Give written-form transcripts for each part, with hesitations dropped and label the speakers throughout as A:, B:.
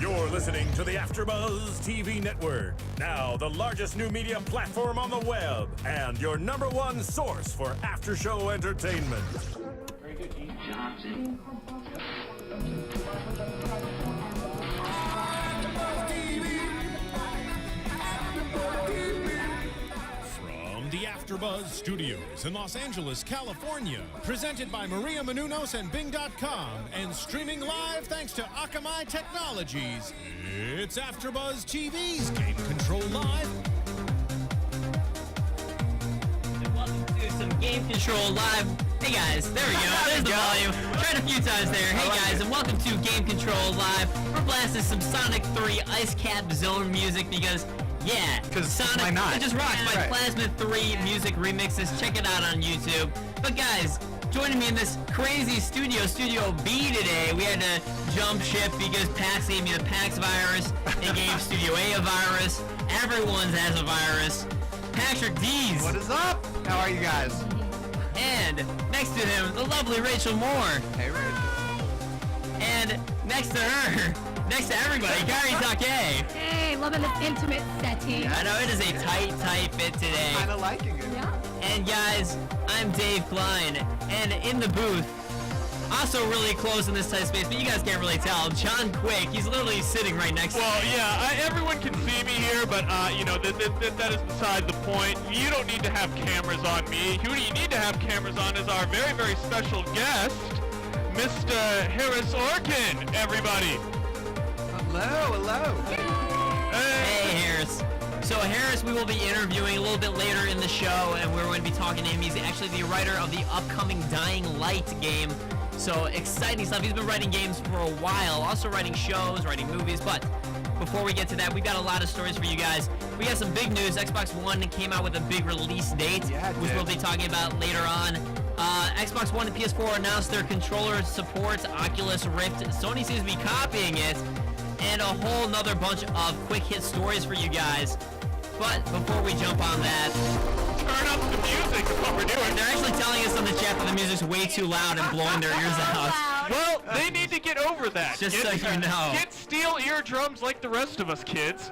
A: You're listening to the AFTERBUZZ TV network. Now the largest new media platform on the web and your #1 source for after-show entertainment.
B: Very good, Keith. Johnson.
A: From the AFTERBUZZ Studios in Los Angeles, California, presented by Maria Menounos and Bing.com, and streaming live thanks to Akamai Technologies, it's AFTERBUZZ TV's Game Control Live.
C: And welcome to some Game Control Live. Hey guys, there we go. There's the volume. Tried a few times there. Hey guys, and welcome to Game Control Live. We're blasting some Sonic 3 Ice Cap Zone music because, yeah, Sonic,
D: why not?
C: it just rocks. My Plasma 3 music remixes. Check it out on YouTube. But guys, joining me in this crazy Studio B today, we had to jump ship because PAX gave me the PAX virus. They gave Studio A a virus. Everyone's has a virus. Patrick Dees.
D: What is up? How are you guys?
C: And next to him, the lovely Raychul Moore.
D: Hey, Rachel.
C: And next to her, next to everybody, Kaori Takee.
E: Hey, loving this intimate setting.
C: I know it is a tight fit today.
D: Kinda liking it.
E: Yeah.
C: And guys, I'm Dave Klein, and in the booth, also really close in this tight space, but you guys can't really tell, John Quick, he's literally sitting right next to me.
F: Well, yeah, everyone can see me here, but, you know, that is beside the point. You don't need to have cameras on me. Who you need to have cameras on is our very, very special guest, Mr. Harris Orkin, everybody.
D: Hello.
C: Hey, Harris. So Harris, we will be interviewing a little bit later in the show, and we're going to be talking to him. He's actually the writer of the upcoming Dying Light game. So exciting stuff. He's been writing games for a while, also writing shows, writing movies. But before we get to that, we've got a lot of stories for you guys. We got some big news. Xbox One came out with a big release date, which we'll be talking about later on. Xbox One and PS4 announced their controller supports Oculus Rift. Sony seems to be copying it. And a whole nother bunch of quick hit stories for you guys. But before we jump on that,
F: Turn up the music is what we're doing.
C: they're actually telling us on the chat that the music's way too loud and blowing their ears out.
F: Well, they need to get over that.
C: Just so you know.
F: Get steel eardrums like the rest of us kids.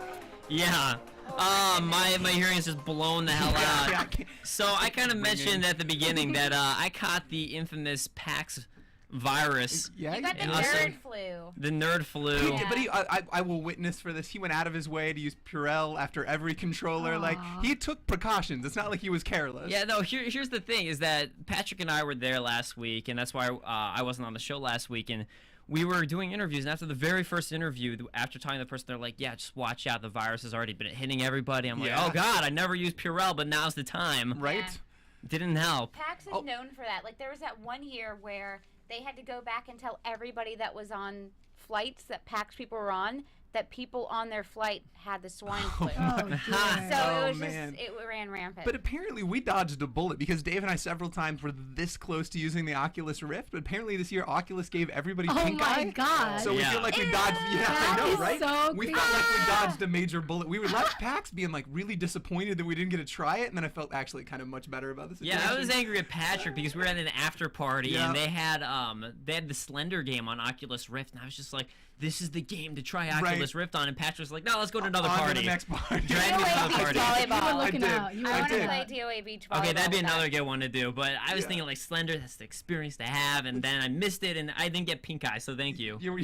C: Yeah. My hearing is just blown the hell out. So I kind of mentioned at the beginning that I caught the infamous PAX virus.
D: Yeah,
E: You got the
C: And
E: nerd flu.
C: The nerd flu.
D: But I will witness for this. He went out of his way to use Purell after every controller. Like, he took precautions. It's not like he was careless.
C: Yeah, no, here's the thing, is that Patrick and I were there last week, and that's why I wasn't on the show last week, and we were doing interviews, and after the very first interview, after talking to the person, they're like, yeah, just watch out, the virus has already been hitting everybody. I'm like, oh God, I never used Purell, but now's the time.
D: Right?
E: Yeah.
C: Didn't help.
E: PAX is known for that. Like, there was that one year where they had to go back and tell everybody that was on flights that PAX people were on that people on their flight had the swine flu. So it was
D: man.
E: just, it ran rampant.
D: But apparently we dodged a bullet because Dave and I several times were this close to using the Oculus Rift, but apparently this year Oculus gave everybody pink eye.
E: Oh my God.
D: So we feel like we dodged,
E: That
D: I know,
E: is
D: right?
E: so
D: We felt like we dodged a major bullet. We were left PAX being like really disappointed that we didn't get to try it, and then I felt actually kind of much better about the situation.
C: Yeah, I was angry at Patrick because we were at an after party and they had the Slender game on Oculus Rift, and I was just like, this is the game to try Oculus Rift on, and Patrick was like, no, let's go to another
D: On
C: party.
D: to the next party.
C: Drag me to another party.
E: volleyball. You were
D: looking out.
E: I want to play DOA beach volleyball.
C: Okay, that'd be
E: with
C: another
E: that.
C: good one to do, but I was thinking like Slender, that's the experience to have, and then I missed it, and I didn't get pink eye, so thank you.
D: You're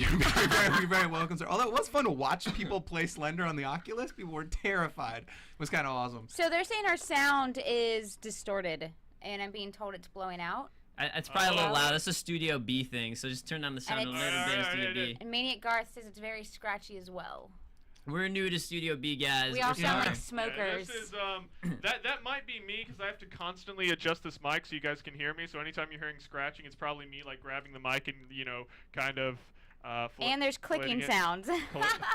D: very welcome, sir. Although it was fun to watch people play Slender on the Oculus. People were terrified. It was kind of awesome.
E: So they're saying our sound is distorted, and I'm being told it's blowing out.
C: It's probably a little loud. It's a Studio B thing, so just turn down the sound a
E: And
C: little bit in Studio B.
E: And Maniac Garth says it's very scratchy as well.
C: We're new to Studio B, guys.
E: We all
C: We're
E: sound
C: sorry.
E: like smokers.
F: Yeah, this is that might be me because I have to constantly adjust this mic so you guys can hear me. So anytime you're hearing scratching, it's probably me like grabbing the mic and kind of.
E: And there's clicking sounds.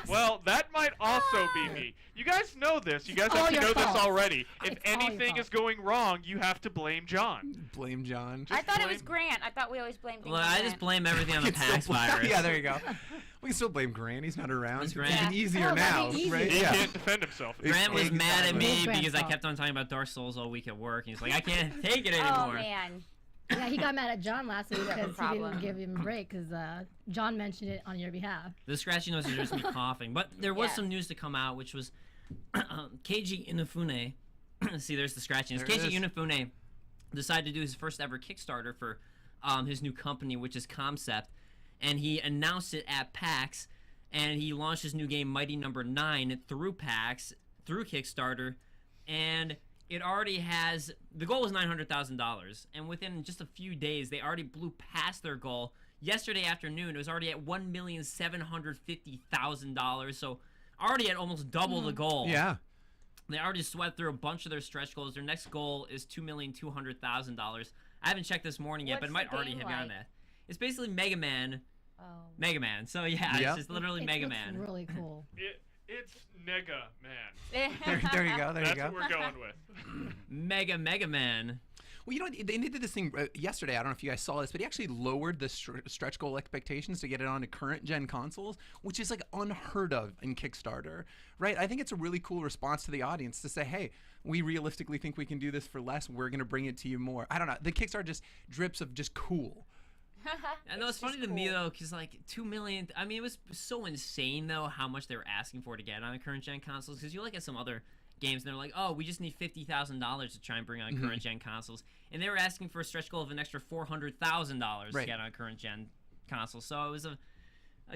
F: Well, that might also be me. You guys know this. You guys have to know this already. If anything is going wrong, you have to blame John.
D: Blame John.
E: I thought it was Grant. I thought we always blamed things
C: Well,
E: on
C: I
E: Grant.
C: just blame everything on the PAX virus.
D: Yeah, there you go. We can still blame Grant. He's not around.
C: It's
D: It's
C: Grant.
D: even easier
E: Oh,
D: now,
E: that'd be easy.
D: right?
F: He
D: Yeah.
F: can't defend himself.
C: Grant was mad at me
E: Exactly.
C: because I kept on talking about Dark Souls all week at work, and he's like, I can't take it
E: Oh
C: anymore.
E: man.
G: Yeah, he got mad at John last week because he
E: problem.
G: didn't give him a break because John mentioned it on your behalf.
C: The scratchy noise is just me coughing. But there was
E: Yeah.
C: some news to come out, which was Keiji Inafune. See, there's the scratchiness.
D: There it
C: Keiji
D: is.
C: Inafune decided to do his first ever Kickstarter for his new company, which is Concept. And he announced it at PAX. And he launched his new game, Mighty Number 9, through PAX, through Kickstarter. And it already has, the goal was $900,000. And within just a few days, they already blew past their goal. Yesterday afternoon, it was already at $1,750,000. So already at almost double the goal.
D: Yeah.
C: They already swept through a bunch of their stretch goals. Their next goal is $2,200,000. I haven't checked this morning yet, but it
E: What's
C: might
E: the
C: already
E: game
C: have gotten
E: like?
C: that. It's basically Mega Man.
E: Oh.
C: Mega Man. So yeah,
D: Yep.
C: it's just literally Mega
G: Looks
C: Man.
G: really cool.
F: It's Nega Man.
D: There you go. There
F: That's
D: you go.
F: what we're going with.
C: Mega Man.
D: Well, you know, they did this thing yesterday. I don't know if you guys saw this, but he actually lowered the stretch goal expectations to get it onto current gen consoles, which is like unheard of in Kickstarter, right? I think it's a really cool response to the audience to say, hey, we realistically think we can do this for less. We're going to bring it to you more. I don't know. The Kickstarter just drips of just cool.
C: I know it's funny to me though, because like 2 million. I mean, it was so insane though how much they were asking for to get on the current gen consoles. Because you look at some other games and they're like, oh, we just need $50,000 to try and bring on current gen consoles, and they were asking for a stretch goal of an extra $400,000 to
D: Right.
C: get on current gen consoles. So it was a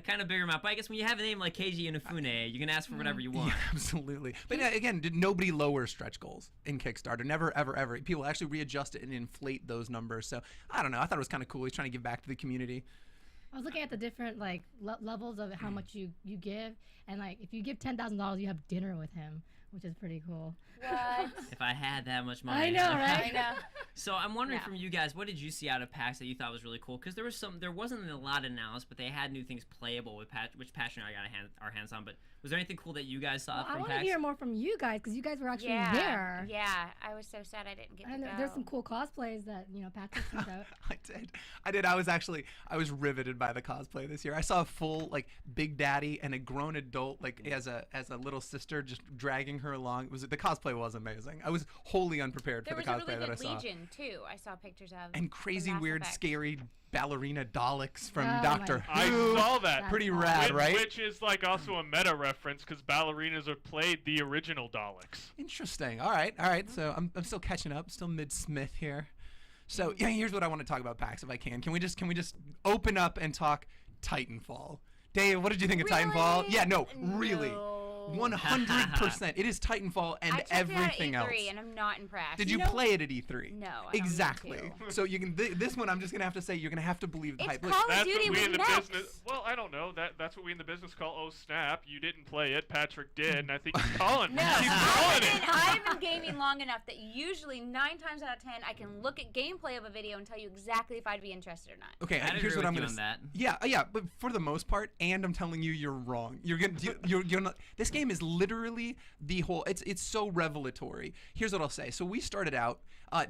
C: kind of bigger amount. But I guess when you have a name like Keiji Inafune, you can ask for whatever you want.
D: Yeah, absolutely. But yeah, again, did nobody lower stretch goals in Kickstarter? Never, ever, ever. People actually readjust it and inflate those numbers. So I don't know. I thought it was kind of cool. He's trying to give back to the community.
G: I was looking at the different like levels of how much you give, and like if you give $10,000, you have dinner with him, which is pretty cool.
E: What?
C: If I had that much money.
G: I know, right?
E: I know.
C: So I'm wondering
E: No.
C: from you guys, what did you see out of PAX that you thought was really cool? Because there wasn't a lot announced, but they had new things playable with which Patch and I got our hands on. But was there anything cool that you guys saw
G: Well, I
C: from
G: want to
C: PAX?
G: hear more from you guys because you guys were actually
E: Yeah.
G: there.
E: Yeah. I was so sad I didn't get to
G: And
E: go.
G: there's some cool cosplays that Patrick sent out.
D: I did. I was riveted by the cosplay this year. I saw a full like Big Daddy and a grown adult like as a little sister just dragging her along. The cosplay was amazing. I was wholly unprepared
E: There
D: for
E: was
D: the
E: a
D: cosplay
E: really
D: that I
E: good
D: saw.
E: Legion too. I saw pictures of.
D: And crazy,
E: Mass
D: weird,
E: Effect.
D: scary ballerina Daleks from
G: Oh
D: Doctor
G: my
F: I
D: Who.
F: saw that.
D: Pretty
G: That's
D: rad, right?
F: Which is like also a meta reference because ballerinas are played the original Daleks.
D: Interesting. All right. So I'm still catching up. Still mid Smith here. So yeah, here's what I want to talk about PAX if I can. Can we just open up and talk Titanfall? Dave, what did you think of Titanfall?
E: Really?
D: Yeah, no, really.
E: No.
D: 100%. It is Titanfall and
E: I checked
D: everything
E: it out
D: else.
E: at E3 and I'm not impressed.
D: Did you play it at E3?
E: No, I don't need
D: Exactly.
E: to.
D: So you can. This one, I'm just gonna have to say, you're gonna have to believe the
E: It's
D: hype.
E: Call of
F: That's
E: Duty
F: what we in
E: with
F: the
E: mechs.
F: business. Well, I don't know. That's what we in the business call oh snap. You didn't play it. Patrick did, and I think he's calling.
E: No,
F: He's calling it.
E: I've been gaming long enough that usually 9 times out of 10 I can look at gameplay of a video and tell you exactly if I'd be interested or not.
D: Okay,
C: I'd
D: here's
C: agree
D: what I'm
C: with you
D: gonna.
C: on that.
D: Yeah, but for the most part, and I'm telling you, you're wrong. You're not. This game is literally the whole. It's so revelatory. Here's what I'll say. So we started out.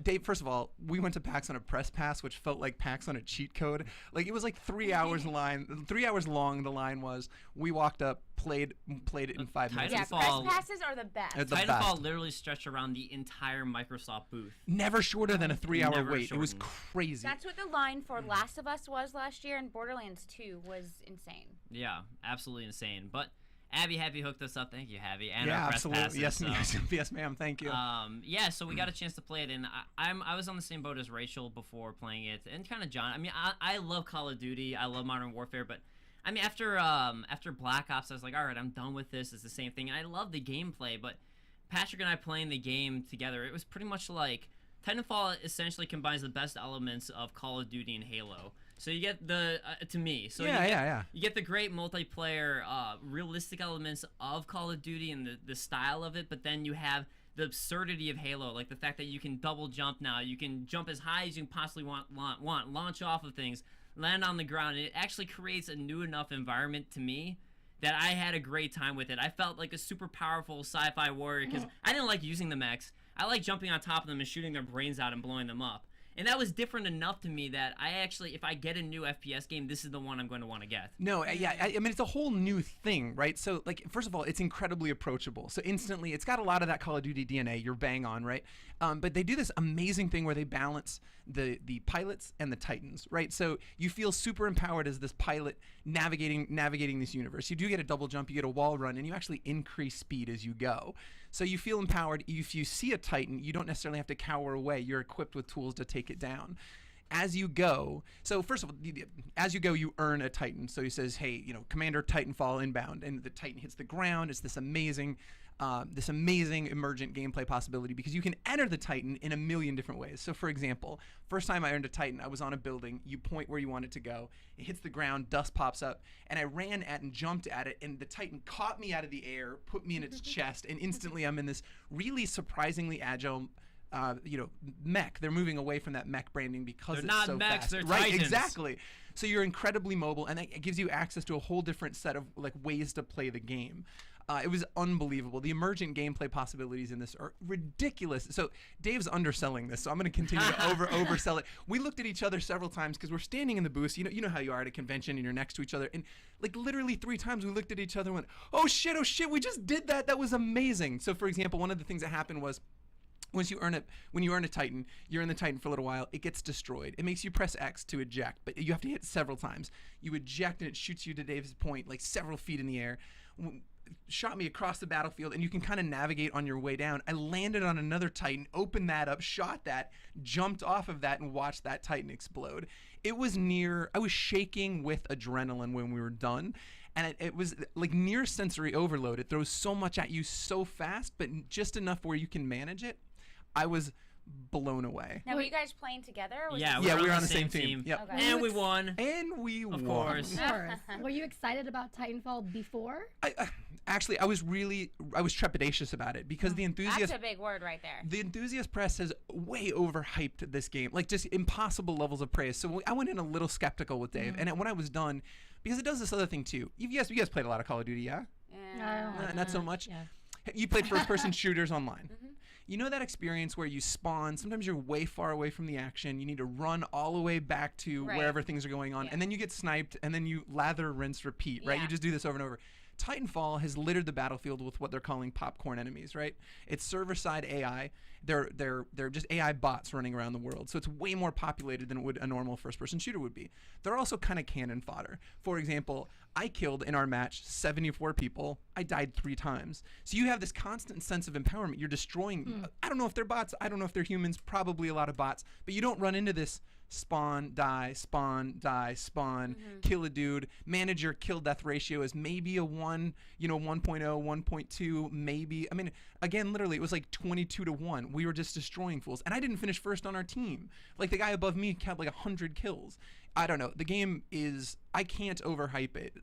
D: Dave, first of all, we went to PAX on a press pass, which felt like PAX on a cheat code. Like it was like 3 hours line. 3 hours long. The line was. We walked up, played it in 5 minutes.
E: Yeah,
C: Titanfall-
E: press passes are the best.
D: It's the
C: Titanfall
D: best.
C: literally stretched around the entire Microsoft booth.
D: Never shorter than a 3-hour
C: Never
D: wait. It was
C: shortened.
D: crazy.
E: That's what the line for Last of Us was last year, and Borderlands 2 was insane.
C: Yeah, absolutely insane. But Abby hooked us up. Thank you, Abby. And
D: yeah,
C: our press
D: absolutely.
C: passes,
D: Yes,
C: so.
D: yes, ma'am. Thank you.
C: Yeah, so we got a chance to play it, and I was on the same boat as Rachel before playing it, and kind of John. I mean, I love Call of Duty, I love Modern Warfare, but I mean, after Black Ops, I was like, all right, I'm done with this. It's the same thing, and I love the gameplay, but Patrick and I playing the game together, it was pretty much like Titanfall essentially combines the best elements of Call of Duty and Halo. So you get the to me. So
D: Yeah.
C: you get the great multiplayer, realistic elements of Call of Duty and the style of it, but then you have the absurdity of Halo, like the fact that you can double jump now, you can jump as high as you can possibly want, launch off of things, land on the ground. And it actually creates a new enough environment to me that I had a great time with it. I felt like a super powerful sci-fi warrior because I didn't like using the mechs. I like jumping on top of them and shooting their brains out and blowing them up. And that was different enough to me that I actually, if I get a new FPS game, this is the one I'm going to want to get.
D: No, yeah, I mean, it's a whole new thing, right? So, like, first of all, it's incredibly approachable. So instantly, it's got a lot of that Call of Duty DNA. You're bang on, right? But they do this amazing thing where they balance the pilots and the Titans, right? So you feel super empowered as this pilot navigating this universe. You do get a double jump, you get a wall run, and you actually increase speed as you go. So you feel empowered. If you see a Titan, you don't necessarily have to cower away. You're equipped with tools to take it down. As you go, so first of all, as you go, you earn a Titan. So he says, hey, Commander Titanfall inbound, and the Titan hits the ground. It's this amazing emergent gameplay possibility because you can enter the Titan in a million different ways. So for example, first time I earned a Titan, I was on a building. You point where you want it to go. It hits the ground, dust pops up, and I ran at and jumped at it, and the Titan caught me out of the air, put me in its chest, and instantly I'm in this really surprisingly agile mech. They're moving away from that mech branding because
C: they're
D: it's
C: not
D: so
C: mechs,
D: fast.
C: they're
D: Right,
C: Titans.
D: exactly. So you're incredibly mobile, and that gives you access to a whole different set of ways to play the game. It was unbelievable. The emergent gameplay possibilities in this are ridiculous. So Dave's underselling this, so I'm going to continue to oversell it. We looked at each other several times because we're standing in the booth. You know how you are at a convention and you're next to each other, and literally 3 times we looked at each other and went, oh shit, we just did that. That was amazing. So for example, one of the things that happened was, when you earn a Titan, you're in the Titan for a little while, it gets destroyed. It makes you press X to eject, but you have to hit several times. You eject and it shoots you to Dave's point, several feet in the air. Shot me across the battlefield, and you can kind of navigate on your way down. I landed on another Titan, opened that up, shot that, jumped off of that, and watched that Titan explode. It was I was shaking with adrenaline when we were done. And it was near sensory overload. It throws so much at you so fast, but just enough where you can manage it. I was blown away.
E: Now, were you guys playing together? Or was
C: Yeah,
E: this-
C: we were
D: on the same team. Yep.
E: Okay.
C: And we won.
D: And we won.
C: Of course.
G: Of course. Were you excited about Titanfall before?
D: Actually, I was trepidatious about it because the enthusiast.
E: That's a big word right there.
D: The enthusiast press has way overhyped this game, just impossible levels of praise. So I went in a little skeptical with Dave, and when I was done, because it does this other thing too. You guys played a lot of Call of Duty, yeah? Not so much.
G: Yeah.
D: You played first-person shooters online. You know that experience where you spawn, sometimes you're way far away from the action, you need to run all the way back to wherever things are going on, and then you get sniped, and then you lather, rinse, repeat, right?
E: Yeah.
D: You just do this over and over. Titanfall has littered the battlefield with what they're calling popcorn enemies, right? It's server-side AI. They're just AI bots running around the world. So it's way more populated than a normal first-person shooter would be. They're also kind of cannon fodder. For example, I killed in our match 74 people. I died 3 times. So you have this constant sense of empowerment. You're destroying. I don't know if they're bots. I don't know if they're humans. Probably a lot of bots. But you don't run into this spawn, die, spawn, kill a dude. Manage your kill-death ratio as maybe a 1, 1.0, 1.2, maybe. I mean, again, literally, it was 22-1. We were just destroying fools. And I didn't finish first on our team. The guy above me had 100 kills. I don't know. The game is, I can't overhype it.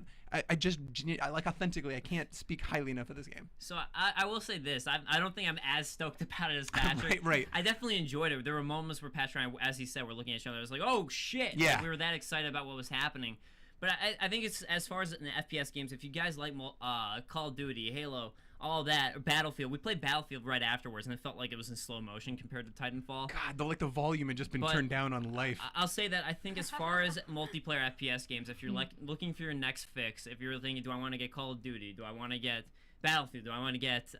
D: I just, authentically, I can't speak highly enough of this game.
C: So I will say this. I don't think I'm as stoked about it as Patrick.
D: Right.
C: I definitely enjoyed it. There were moments where Patrick and I, as he said, were looking at each other. I was like, oh, shit.
D: Yeah.
C: We were that excited about what was happening. But I think it's, as far as in the FPS games, if you guys like Call of Duty, Halo, all that, or Battlefield, we played Battlefield right afterwards, and it felt like it was in slow motion compared to Titanfall.
D: God, the volume had just been turned down on life.
C: I'll say that I think as far as multiplayer FPS games, if you're looking for your next fix, if you're thinking, do I want to get Call of Duty? Do I want to get Battlefield? Do I want to get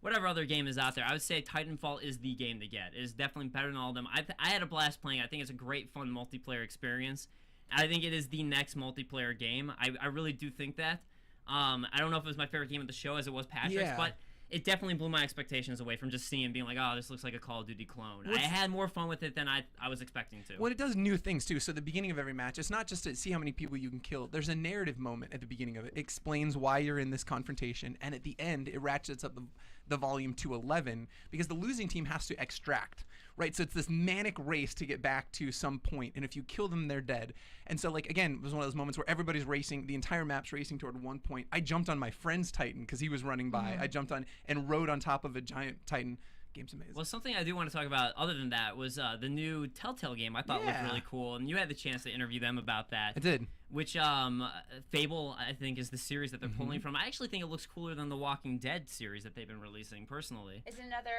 C: whatever other game is out there? I would say Titanfall is the game to get. It is definitely better than all of them. I had a blast playing. I think it's a great, fun multiplayer experience. I think it is the next multiplayer game. I really do think that. I don't know if it was my favorite game of the show as it was Patrick's, but it definitely blew my expectations away from just seeing and being like, oh, this looks like a Call of Duty clone. I had more fun with it than I was expecting to.
D: Well, it does new things, too. So the beginning of every match, it's not just to see how many people you can kill. There's a narrative moment at the beginning of it. It explains why you're in this confrontation, and at the end, it ratchets up the volume to 11 because the losing team has to extract, right? So it's this manic race to get back to some point, and if you kill them, they're dead. And so, again, it was one of those moments where everybody's racing, the entire map's racing toward one point. I jumped on my friend's Titan because he was running by. I jumped on and rode on top of a giant Titan, game's amazing.
C: Well, something I do want to talk about other than that was the new Telltale game. I thought looked really cool, and you had the chance to interview them about that.
D: I did.
C: Which Fable, I think, is the series that they're pulling from. I actually think it looks cooler than the Walking Dead series that they've been releasing, personally.
E: Is it another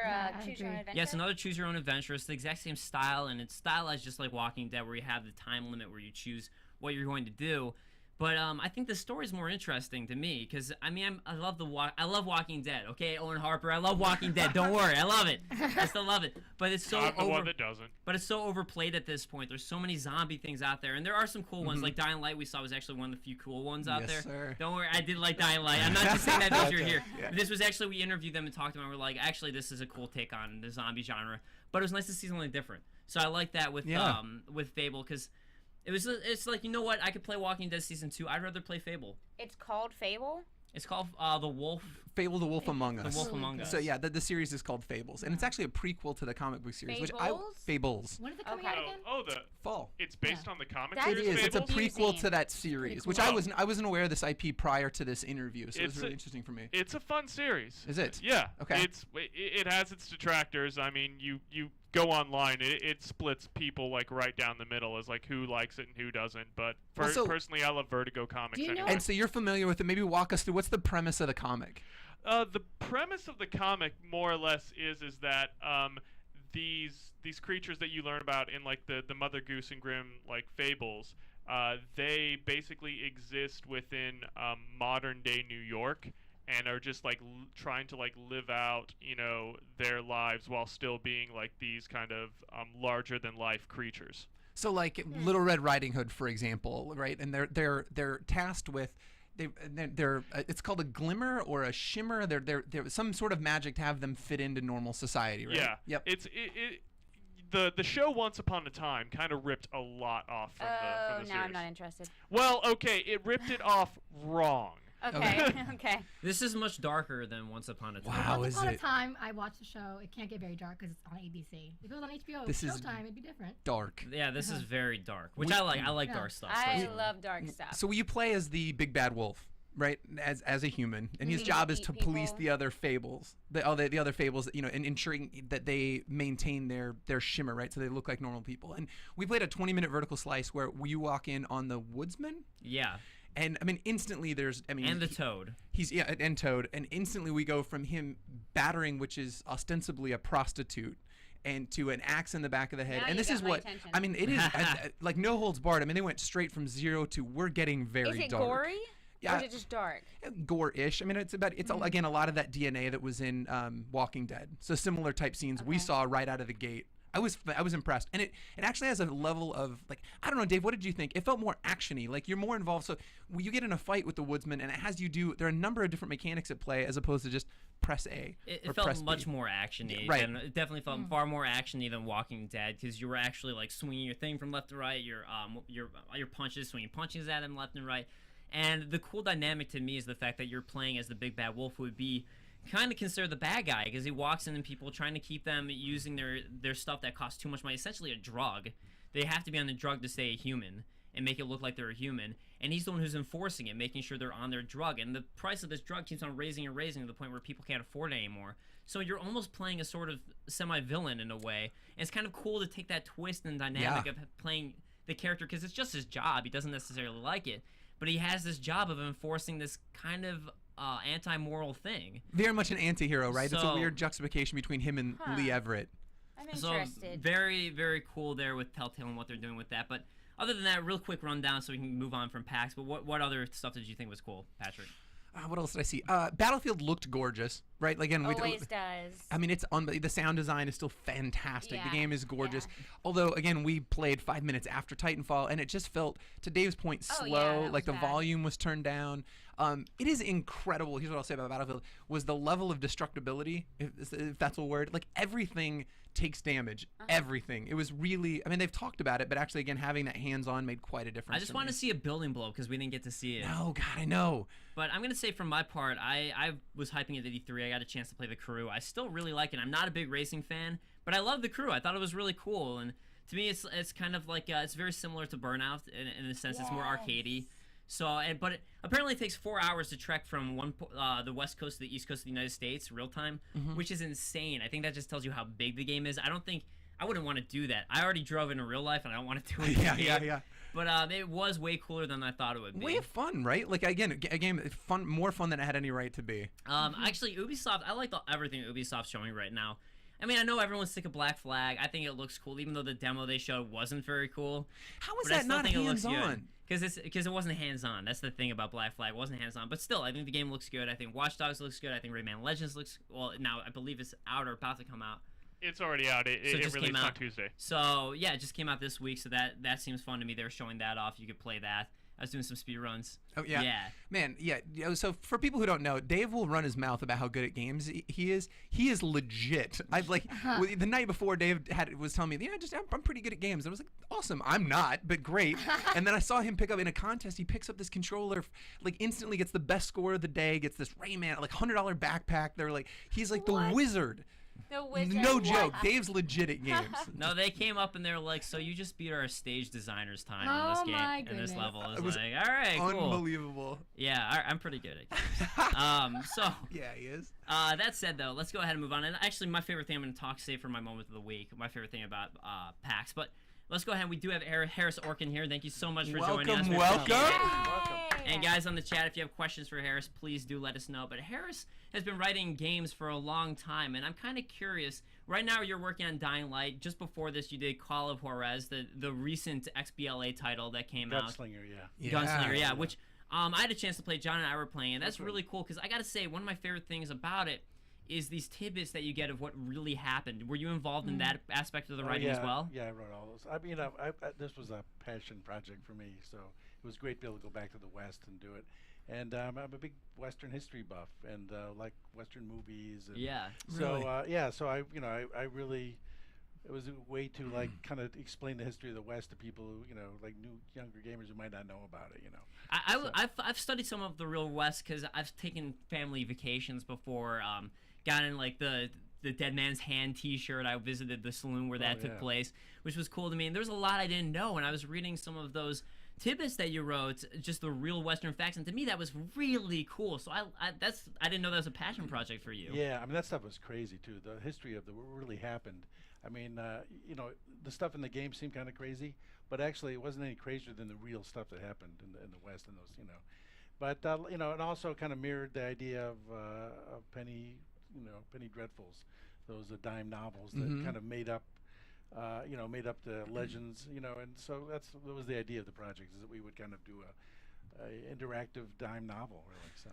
E: choose your own adventure?
C: Yeah, it's another choose your own adventure. It's the exact same style, and it's stylized just like Walking Dead, where you have the time limit where you choose what you're going to do. But I think the story's more interesting to me because I love I love Walking Dead. Okay, Owen Harper, I love Walking Dead. Don't worry, I love it. I still love it. But it's so
F: I'm the one that doesn't.
C: But it's so overplayed at this point. There's so many zombie things out there, and there are some cool ones. Like Dying Light, we saw was actually one of the few cool ones out there.
D: Sir.
C: Don't worry, I did like Dying Light. I'm not just saying that because you're here. Yeah. This was actually we interviewed them and talked to them. And we're like, actually, this is a cool take on the zombie genre. But it was nice to see something different. So I like that with Fable because. It's like, you know what? I could play Walking Dead Season 2. I'd rather play Fable.
E: It's called Fable?
C: It's called The Wolf.
D: Fable, The Wolf Among Us.
C: The Wolf Among Us.
D: So yeah, the series is called Fables, and it's actually a prequel to the comic book series.
E: Fables?
G: When is it coming out again?
F: The
D: fall.
F: It's based on the comic
E: That
D: It
F: series.
D: is. It's a
F: Fables?
D: prequel to that series,
G: cool.
D: which I wasn't aware of this IP prior to this interview, so it was really interesting for me.
F: It's a fun series.
D: Is it?
F: Yeah.
D: Okay.
F: It has its detractors. I mean, you go online, it splits people like right down the middle as like who likes it and who doesn't. But personally, I love Vertigo comics.
G: Do you know-
F: anyway.
D: And so you're familiar with it. Maybe walk us through what's the premise of the comic.
F: The premise of the comic, more or less, is that these creatures that you learn about in like the Mother Goose and Grimm like fables, they basically exist within modern day New York and are just like trying to like live out their lives while still being like these kind of larger than life creatures.
D: So like Little Red Riding Hood, for example, right? And they're tasked with. They're it's called a glimmer or a shimmer. They're some sort of magic to have them fit into normal society, right?
F: Yeah.
D: Yep.
F: The show Once Upon a Time kind of ripped a lot off from the series.
E: No, I'm not interested.
F: Well, okay, it ripped it off wrong.
E: Okay, okay.
C: This is much darker than Once Upon a Time.
D: Wow,
G: Once
D: is
G: upon a
D: it
G: time, I watched the show. It can't get very dark because it's on ABC. If it was on HBO,
D: This is
G: Showtime, it'd be different.
D: dark?
C: Yeah, this is very dark, which I like. I like dark stuff.
E: I
C: personally.
E: love dark stuff.
D: So you play as the big bad wolf, right? As a human, and his job is
E: Eat
D: to police
E: people.
D: the other fables, the other fables, and ensuring that they maintain their shimmer, right? So they look like normal people. And we played a 20-minute vertical slice where you walk in on the woodsman.
C: Yeah.
D: And instantly
C: And the Toad.
D: And Toad, and instantly we go from him battering, which is ostensibly a prostitute, and to an axe in the back of the head.
E: Now
D: and
E: you
D: this
E: got
D: is
E: my
D: what
E: attention.
D: it is like no holds barred. I mean, they went straight from 0 to we're getting very
E: Is it
D: dark.
E: gory?
D: Yeah.
E: Or is it just dark?
D: Gore-ish. I mean, it's again a lot of that DNA that was in Walking Dead. So similar type scenes we saw right out of the gate. I was impressed, and it actually has a level of like, I don't know, Dave, what did you think? It felt more actiony, like you're more involved. So when you get in a fight with the woodsman, and it has you do, there are a number of different mechanics at play as opposed to just press A.
C: It
D: or
C: felt
D: press
C: much
D: B.
C: more actiony.
D: Right.
C: And it definitely felt far more actiony than Walking Dead because you were actually like swinging your thing from left to right. Your punches, swinging punches at him left and right. And the cool dynamic to me is the fact that you're playing as the big bad wolf, who would be kind of considered the bad guy because he walks in and people trying to keep them using their stuff that costs too much money, essentially a drug. They have to be on the drug to stay a human and make it look like they're a human. And he's the one who's enforcing it, making sure they're on their drug. And the price of this drug keeps on raising and raising to the point where people can't afford it anymore. So you're almost playing a sort of semi-villain in a way. And it's kind of cool to take that twist and dynamic of playing the character because it's just his job. He doesn't necessarily like it. But he has this job of enforcing this kind of anti-moral thing.
D: Very much an anti-hero, right? It's a
C: So-
D: weird juxtaposition between him and Lee Everett.
E: I'm
C: So
E: interested.
C: very, very cool there with Telltale and what they're doing with that. But other than that, real quick rundown so we can move on from PAX. But what other stuff did you think was cool, Patrick?
D: What else did I see? Battlefield looked gorgeous, right? Again,
E: Always does.
D: I mean, the sound design is still fantastic.
E: Yeah,
D: The game is gorgeous.
E: yeah.
D: Although, again, we played 5 minutes after Titanfall, and it just felt, to Dave's point,
E: Oh, yeah,
D: slow.
E: that
D: Like the
E: was bad.
D: volume was turned down. It is incredible. Here's what I'll say about Battlefield: was the level of destructibility, if that's a word. Like everything takes damage. Everything. It was really. I mean, they've talked about it, but actually, again, having that hands-on made quite a difference.
C: I just
D: for
C: want
D: me.
C: to see a building blow because we didn't get to see it.
D: No, God, I know.
C: But I'm going to say from my part, I was hyping it at E3. I got a chance to play the crew. I still really like it. I'm not a big racing fan, but I love the crew. I thought it was really cool. And to me, it's kind of like, it's very similar to Burnout in a sense. It's more arcadey. So, but it apparently takes 4 hours to trek from the west coast to the east coast of the United States real time, which is insane. I think that just tells you how big the game is. I wouldn't want to do that. I already drove in real life, and I don't want to do it.
D: Yeah.
C: But it was way cooler than I thought it would be.
D: Way fun, right? Like again, a game fun, more fun than it had any right to be.
C: Actually, Ubisoft. I like everything Ubisoft's showing right now. I mean, I know everyone's sick of Black Flag. I think it looks cool, even though the demo they showed wasn't very cool.
D: How is that not hands-on?
C: Because it wasn't hands-on. That's the thing about Black Flag. It wasn't hands-on. But still, I think the game looks good. I think Watch Dogs looks good. I think Rayman Legends looks... Well, now I believe it's out or about to come out.
F: It's already out. It released on Tuesday.
C: So, yeah, it just came out this week, so that seems fun to me. They were showing that off. You could play that. I was doing some speed runs.
D: Oh, yeah.
C: Yeah.
D: Man, yeah. So for people who don't know, Dave will run his mouth about how good at games he is. He is legit. I've the night before Dave was telling me, I'm pretty good at games. I was like, awesome. I'm not, but great. And then I saw him pick up in a contest. He picks up this controller, like instantly gets the best score of the day, gets this Rayman, like $100 backpack. They're like, he's like the wizard.
E: The wizard.
D: No joke. Dave's legit at games.
C: No, they came up and they were like, "So you just beat our stage designer's time in this game, in this level." I was like, "All right, cool."
D: Unbelievable.
C: Yeah, I'm pretty good at games.
D: Yeah, he is.
C: That said, though, let's go ahead and move on. And actually, my favorite thing I'm going to save for my moment of the week. My favorite thing about PAX, but. Let's go ahead. We do have Harris Orkin here. Thank you so much for joining us.
D: Welcome.
C: And guys on the chat, if you have questions for Harris, please do let us know. But Harris has been writing games for a long time, and I'm kind of curious. Right now, you're working on Dying Light. Just before this, you did Call of Juarez, the recent XBLA title that came out.
H: Gunslinger,
C: Gunslinger, yeah. Which I had a chance to play. John and I were playing, and that's really cool because I got to say, one of my favorite things about it is these tidbits that you get of what really happened. Were you involved in that aspect of the writing as well?
H: Yeah, I wrote all those. I mean, this was a passion project for me, so it was great to be able to go back to the West and do it. And I'm a big Western history buff and like Western movies. And
C: yeah.
H: So so I really, it was a way to like kind of explain the history of the West to people who like younger gamers who might not know about it.
C: I've studied some of the real West because I've taken family vacations before. Gotten like the Dead Man's Hand T-shirt. I visited the saloon where that took place, which was cool to me. And there's a lot I didn't know, and I was reading some of those tidbits that you wrote, just the real Western facts, and to me that was really cool. So I didn't know that was a passion project for you.
H: Yeah, I mean that stuff was crazy too. The history of what really happened. I mean, the stuff in the game seemed kind of crazy, but actually it wasn't any crazier than the real stuff that happened in the West and those, But it also kind of mirrored the idea of Penny Dreadfuls, those dime novels that kind of made up the legends, and so that was the idea of the project, is that we would kind of do a interactive dime novel, really. So.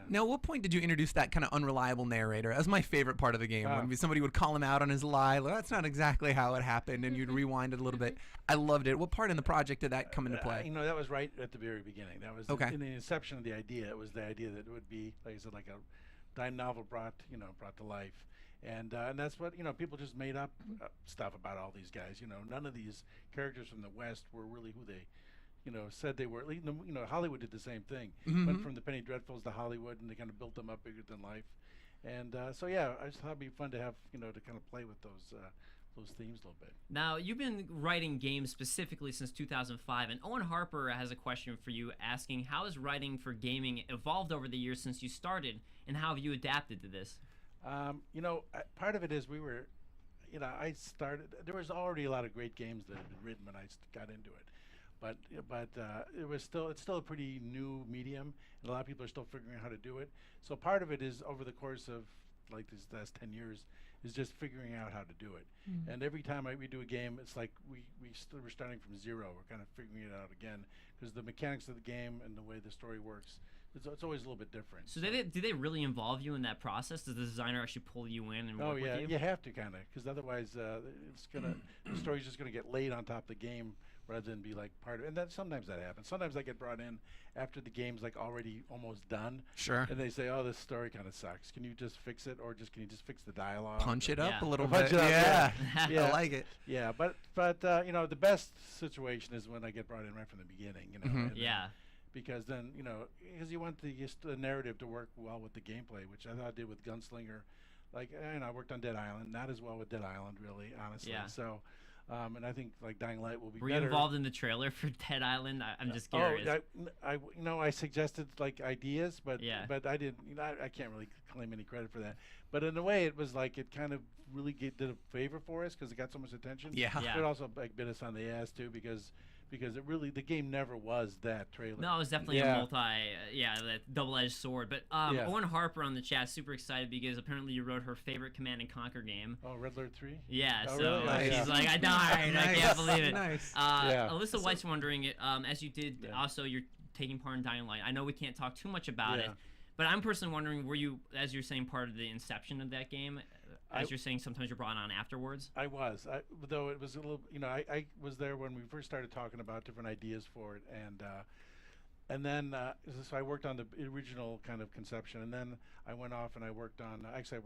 D: Now, at what point did you introduce that kind of unreliable narrator? That was my favorite part of the game, when somebody would call him out on his lie. Like, that's not exactly how it happened, and you'd rewind it a little bit. I loved it. What part in the project did that come into play?
H: That was right at the very beginning. That was in the inception of the idea. It was the idea that it would be, like I said, like a dime novel brought to life, and that's what people just made up stuff about all these guys. None of these characters from the West were really who they said they were. Hollywood did the same thing. Went from the Penny Dreadfuls to Hollywood, and they kind of built them up bigger than life. And I just thought it'd be fun to have to kind of play with those themes a little bit.
C: Now, you've been writing games specifically since 2005, and Owen Harper has a question for you, asking, how has writing for gaming evolved over the years since you started, and how have you adapted to this?
H: Part of it is I started, there was already a lot of great games that had been written when I got into it. But it's still a pretty new medium, and a lot of people are still figuring out how to do it. So part of it is, over the course of like these last 10 years, is just figuring out how to do it. And every time we do a game, it's like we're starting from zero. We're kind of figuring it out again, because the mechanics of the game and the way the story works, it's always a little bit different.
C: So do they really involve you in that process? Does the designer actually pull you in and work with you?
H: You have to kind of, because otherwise the story's just gonna get laid on top of the game rather than be like part of it. And then sometimes that happens. Sometimes I get brought in after the game's like already almost done.
D: Sure.
H: And they say, "Oh, this story kind of sucks. Can you just fix it, or can you just fix the dialogue?
D: Punch it up a little
H: punch
D: bit."
H: It up,
D: I like it.
H: Yeah, but the best situation is when I get brought in right from the beginning. And, because then because you want the narrative to work well with the gameplay, which I thought I did with Gunslinger. Like I worked on Dead Island, not as well with Dead Island, really, honestly.
C: Yeah.
H: So. And I think like Dying Light will be
C: Were you
H: better.
C: involved in the trailer for Dead Island? I'm just curious.
H: I suggested like ideas, but
C: Yeah.
H: but I didn't. I can't really claim any credit for that. But in a way, it was like it kind of really did a favor for us because it got so much attention.
D: Yeah.
C: Yeah.
H: It also like bit us on the ass too because it really the game never was that trailer.
C: No, it was definitely
H: Yeah.
C: a that double-edged sword. But
H: Yeah.
C: Owen Harper on the chat, super excited because apparently you wrote her favorite Command and Conquer game.
H: Oh, Red Alert 3?
C: Yeah,
H: Oh,
C: so
H: really? Nice.
C: she's like, I died. I can't believe it.
D: Nice.
H: Yeah.
C: Alyssa White's wondering, as you did,
H: Yeah.
C: also you're taking part in Dying Light. I know we can't talk too much about it,
H: Yeah.
C: but I'm personally wondering, were you, as you're saying, part of the inception of that game? As you're saying, sometimes you're brought on afterwards.
H: I was, though it was a little, I was there when we first started talking about different ideas for it, and then so I worked on the original kind of conception, and then I went off and I worked on, actually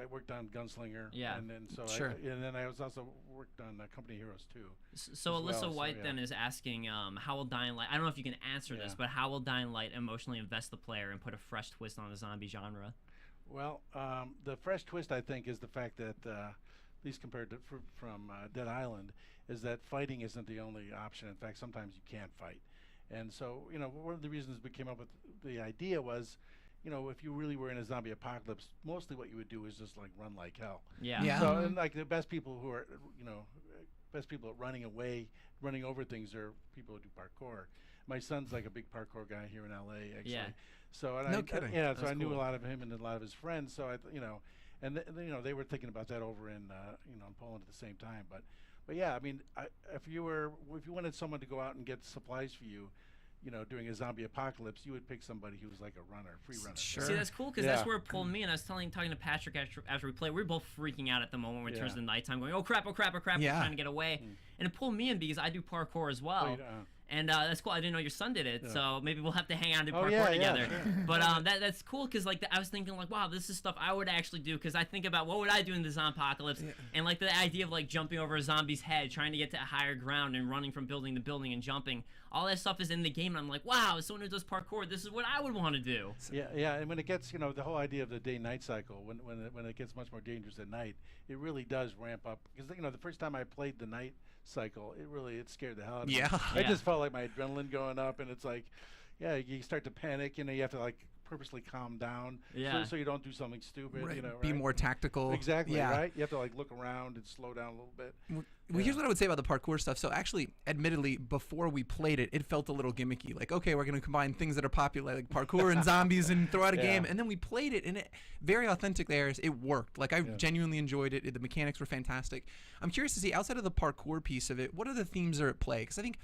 H: I worked on Gunslinger,
C: Yeah.
H: and then so
D: Sure.
H: and then I was also worked on Company Heroes 2.
C: So
H: as
C: Alyssa
H: well, so,
C: White
H: yeah.
C: then is asking, how will Dying Light, I don't know if you can answer this,
H: Yeah.
C: but how will Dying Light emotionally invest the player and put a fresh twist on the zombie genre?
H: Well, the fresh twist I think is the fact that, at least compared to from Dead Island, is that fighting isn't the only option. In fact, sometimes you can't fight, and so one of the reasons we came up with the idea was, if you really were in a zombie apocalypse, mostly what you would do is just like run like hell.
C: Yeah.
D: Yeah.
H: So and like the best people who are, best people at running away, running over things are people who do parkour. My son's like a big parkour guy here in LA, actually.
C: Yeah.
H: So and
D: No kidding.
H: yeah, so
C: That's
H: I knew
C: cool.
H: a lot of him and a lot of his friends. So and they were thinking about that over in in Poland at the same time. But yeah, I mean, if you wanted someone to go out and get supplies for you, during a zombie apocalypse, you would pick somebody who was like a runner, free runner.
D: Sure.
C: See, that's cool because
H: Yeah.
C: that's where it pulled me. And I was talking to Patrick after we played. We were both freaking out at the moment when it turns
H: Yeah.
C: to nighttime, going, "Oh crap! Oh crap! Oh crap!"
D: Yeah.
C: We're trying to get away, and it pulled me in because I do parkour as well.
H: Oh, you don't-
C: And that's cool. I didn't know your son did it,
H: Yeah.
C: so maybe we'll have to hang out and do
H: Oh,
C: parkour
H: yeah,
C: together.
H: yeah, sure.
C: But that's cool because like I was thinking like, wow, this is stuff I would actually do because I think about what would I do in the zombie-apocalypse, and like the idea of like jumping over a zombie's head, trying to get to a higher ground and running from building to building and jumping. All that stuff is in the game, and I'm like, wow, as someone who does parkour, this is what I would want to do.
H: Yeah, and when it gets, the whole idea of the day-night cycle, when it gets much more dangerous at night, it really does ramp up. Because the first time I played the night cycle, it scared the hell out of me.
D: Yeah.
H: I
C: Yeah.
H: just felt like my adrenaline going up, and it's like, yeah, you start to panic. You have to like purposely calm down,
C: Yeah.
H: so you don't do something stupid.
D: Right. Be
H: right?
D: more tactical.
H: Exactly,
D: Yeah.
H: right? You have to like look around and slow down a little bit.
D: Well, here's what I would say about the parkour stuff. So actually, admittedly, before we played it, it felt a little gimmicky. Like, okay, we're going to combine things that are popular, like parkour and zombies, and throw out a
H: Yeah.
D: game. And then we played it, and it very authentic there. It worked. Like, I genuinely enjoyed it. The mechanics were fantastic. I'm curious to see, outside of the parkour piece of it, what other themes are at play? Because I think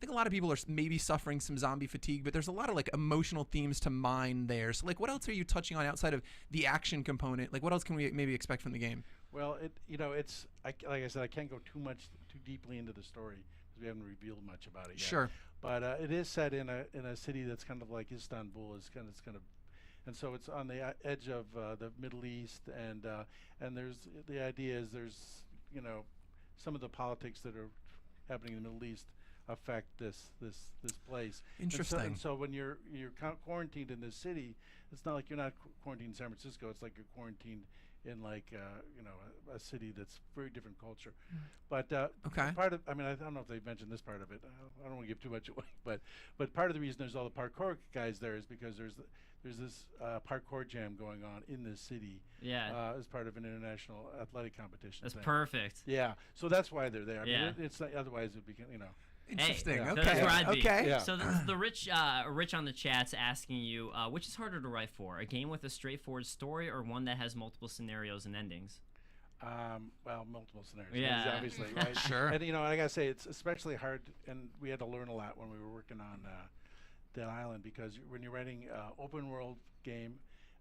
D: a lot of people are maybe suffering some zombie fatigue, but there's a lot of like emotional themes to mine there. So like, what else are you touching on outside of the action component? Like, what else can we maybe expect from the game?
H: Well, it's like I said, I can't go too deeply into the story because we haven't revealed much about it yet.
D: Sure.
H: But it is set in a city that's kind of like Istanbul. And so it's on the edge of the Middle East, and there's the idea is there's some of the politics that are happening in the Middle East affect this place.
D: Interesting.
H: And so when you're quarantined in this city, it's not like you're not quarantined in San Francisco. It's like you're quarantined in like a city that's very different culture. But
D: Okay.
H: part of, I mean, I don't know if they've mentioned this part of it. I don't want to give too much away, but part of the reason there's all the parkour guys there is because there's this parkour jam going on in this city.
C: Yeah.
H: As part of an international athletic competition.
C: That's
H: thing.
C: perfect.
H: Yeah. So that's why they're there. I
C: Yeah.
H: mean, it's not, otherwise it would be
D: Interesting.
C: Hey,
D: Okay.
C: That's where I'd be.
D: Okay.
H: Yeah.
C: So the Rich on the chat's asking you, which is harder to write for, a game with a straightforward story or one that has multiple scenarios and endings?
H: Well, multiple scenarios.
C: Yeah.
H: Obviously, right?
D: Sure.
H: And I gotta say, it's especially hard, and we had to learn a lot when we were working on Dead Island, because when you're writing open world game,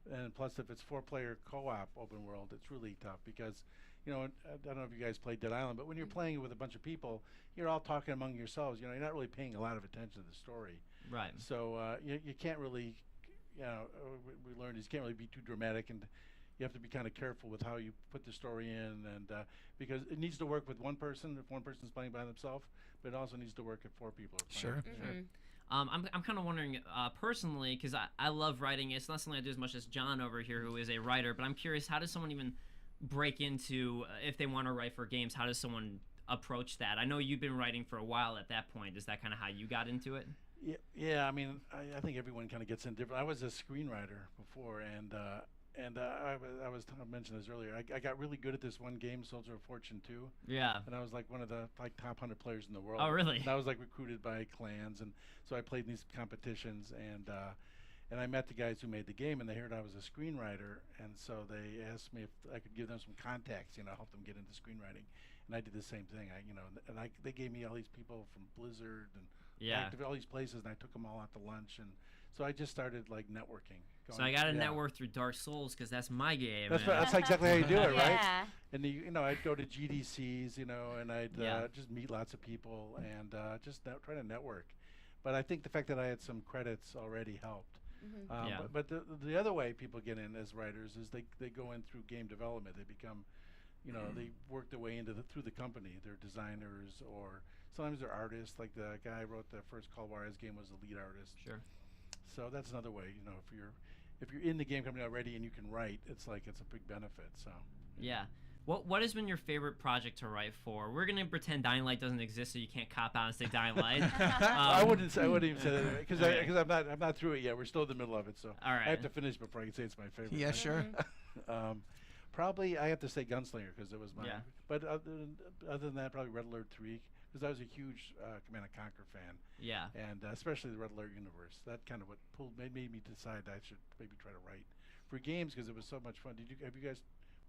H: and plus if it's 4-player co-op open world, it's really tough because, I don't know if you guys played Dead Island, but when you're playing it with a bunch of people, you're all talking among yourselves. You're not really paying a lot of attention to the story.
C: Right.
H: So you can't really, we learned is you can't really be too dramatic, and you have to be kind of careful with how you put the story in, and because it needs to work with one person if one person's playing by themselves, but it also needs to work if 4 people are playing.
D: Sure.
C: I'm kind of wondering personally, because I love writing. It's not something I do as much as John over here, who is a writer, but I'm curious, how does someone even break into if they want to write for games? How does someone approach that? I know you've been writing for a while at that point. Is that kind of how you got into it?
H: Yeah. I mean, I think everyone kind of gets in different. I was a screenwriter before, and I mentioned this earlier. I got really good at this one game, Soldier of Fortune 2.
C: Yeah.
H: And I was like one of the top 100 players in the world.
C: Oh, really?
H: And I was like recruited by clans, and so I played in these competitions, and I met the guys who made the game, and they heard I was a screenwriter, and so they asked me if I could give them some contacts, help them get into screenwriting, and I did the same thing. They gave me all these people from Blizzard and all these places, and I took them all out to lunch, and so I just started like networking.
C: So I got to network through Dark Souls because that's my game.
H: That's exactly how you do it, right?
E: Yeah.
H: And I'd go to GDCs, and I'd just meet lots of people and just try to network. But I think the fact that I had some credits already helped. But the other way people get in as writers is they go in through game development. They become, they work their way through the company. They're designers, or sometimes they're artists. Like the guy who wrote the first Call of Juarez game was the lead artist.
C: Sure. So
H: that's another way. If you're in the game company already and you can write, it's a big benefit. So.
C: Yeah. What has been your favorite project to write for? We're gonna pretend Dying Light doesn't exist, so you can't cop out and say Dying Light.
H: I wouldn't even say that because I'm not through it yet. We're still in the middle of it, so
C: all right.
H: I have to finish before I can say it's my favorite.
D: Yeah, sure.
H: Probably I have to say Gunslinger because it was mine.
C: Yeah.
H: But other than that, probably Red Alert 3 because I was a huge Command & Conquer fan.
C: Yeah.
H: And especially the Red Alert universe. That kind of made me decide I should maybe try to write for games because it was so much fun. Have you guys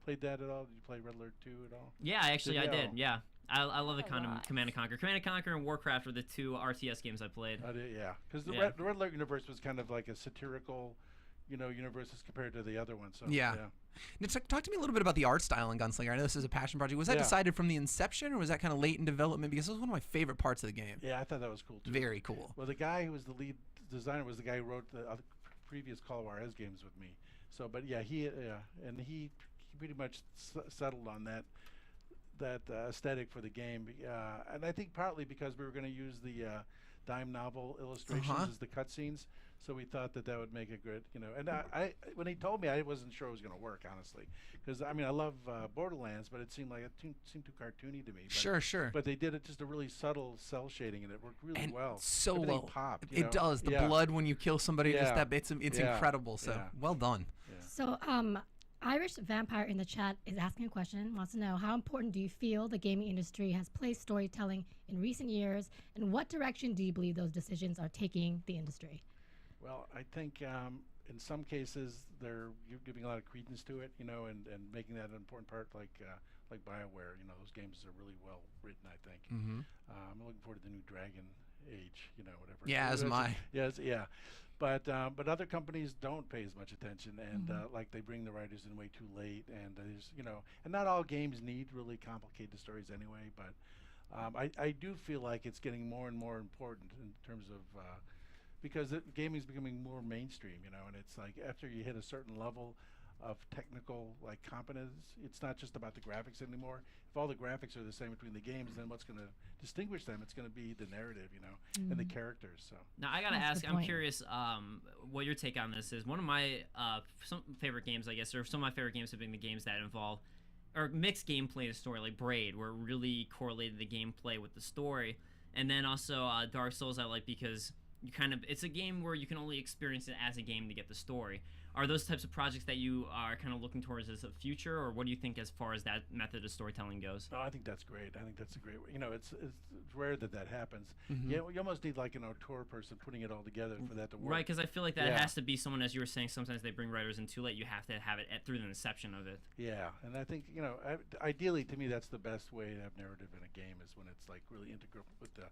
H: played that at all? Did you play Red Alert 2 at all?
C: Yeah, actually I did.
H: Oh.
C: Yeah. I love the Command & Conquer. Command & Conquer and Warcraft were the two RTS games I played.
H: Yeah, because the Red Alert universe was kind of like a satirical, universe as compared to the other one. So
D: Yeah. Now, talk to me a little bit about the art style in Gunslinger. I know this is a passion project. Was that decided from the inception, or was that kind of late in development? Because it was one of my favorite parts of the game.
H: Yeah, I thought that was cool too.
D: Very cool.
H: Well, the guy who was the lead designer was the guy who wrote the other previous Call of Juarez games with me. So, but yeah, he pretty much settled on that aesthetic for the game, and I think partly because we were going to use the dime novel illustrations as the cutscenes, so we thought that would make it good, And I when he told me, I wasn't sure it was going to work, honestly, because I love Borderlands, but it seemed seemed too cartoony to me. But,
D: Sure.
H: But they did it just a really subtle cell shading, and it worked really well.
D: So
H: Everything
D: well.
H: popped.
D: It does. The blood when you kill somebody, just that it's incredible. So well done.
H: Yeah.
G: So Irish Vampire in the chat is asking a question, wants to know how important do you feel the gaming industry has placed storytelling in recent years, and what direction do you believe those decisions are taking the industry?
H: Well, I think in some cases they're giving a lot of credence to it, and making that an important part, like BioWare. Those games are really well written, I think. I'm looking forward to the new Dragon Age, whatever.
D: Yeah, as am I.
H: Yes, yeah. But other companies don't pay as much attention, and like they bring the writers in way too late, and there's and not all games need really complicated stories anyway. But I do feel like it's getting more and more important in terms of because gaming is becoming more mainstream, and it's like after you hit a certain level of technical competence, it's not just about the graphics anymore. If all the graphics are the same between the games, then what's going to distinguish them? It's going to be the narrative, and the characters. So
C: now I gotta ask. I'm curious what your take on this is. One of my some favorite games, I guess, or some of my favorite games have been the games that involve or mixed gameplay to story, like Braid, where it really correlated the gameplay with the story. And then also Dark Souls I like because it's a game where you can only experience it as a game to get the story. Are those types of projects that you are kind of looking towards as a future, or what do you think as far as that method of storytelling goes?
H: No, I think that's great. I think that's a great way. It's rare that happens. Yeah, you almost need like an auteur person putting it all together for that to work.
C: Right, because I feel like that has to be someone, as you were saying, sometimes they bring writers in too late. You have to have it through the inception of it. Yeah, and I think, ideally to me that's the best way to have narrative in a game is when it's like really integral with the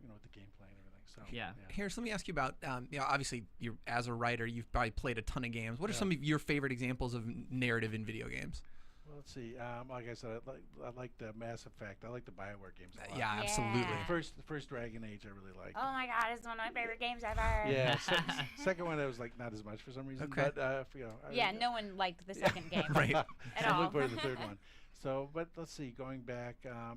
C: gameplay and everything. So yeah.
D: Harris, let me ask you about obviously as a writer you've probably played a ton of games. What are some of your favorite examples of narrative in video games?
H: Well, let's see. Like I said, I like the Mass Effect. I like the BioWare games a lot.
D: Yeah, absolutely.
H: The first Dragon Age I really liked.
E: Oh my God, it's one of my favorite games ever.
H: Yeah. Second one I was like not as much for some reason.
D: Okay.
H: But
E: yeah, no one liked the second game.
D: Right.
E: At
H: I'm
E: all.
H: looking forward to the third one. So, but let's see. Going back,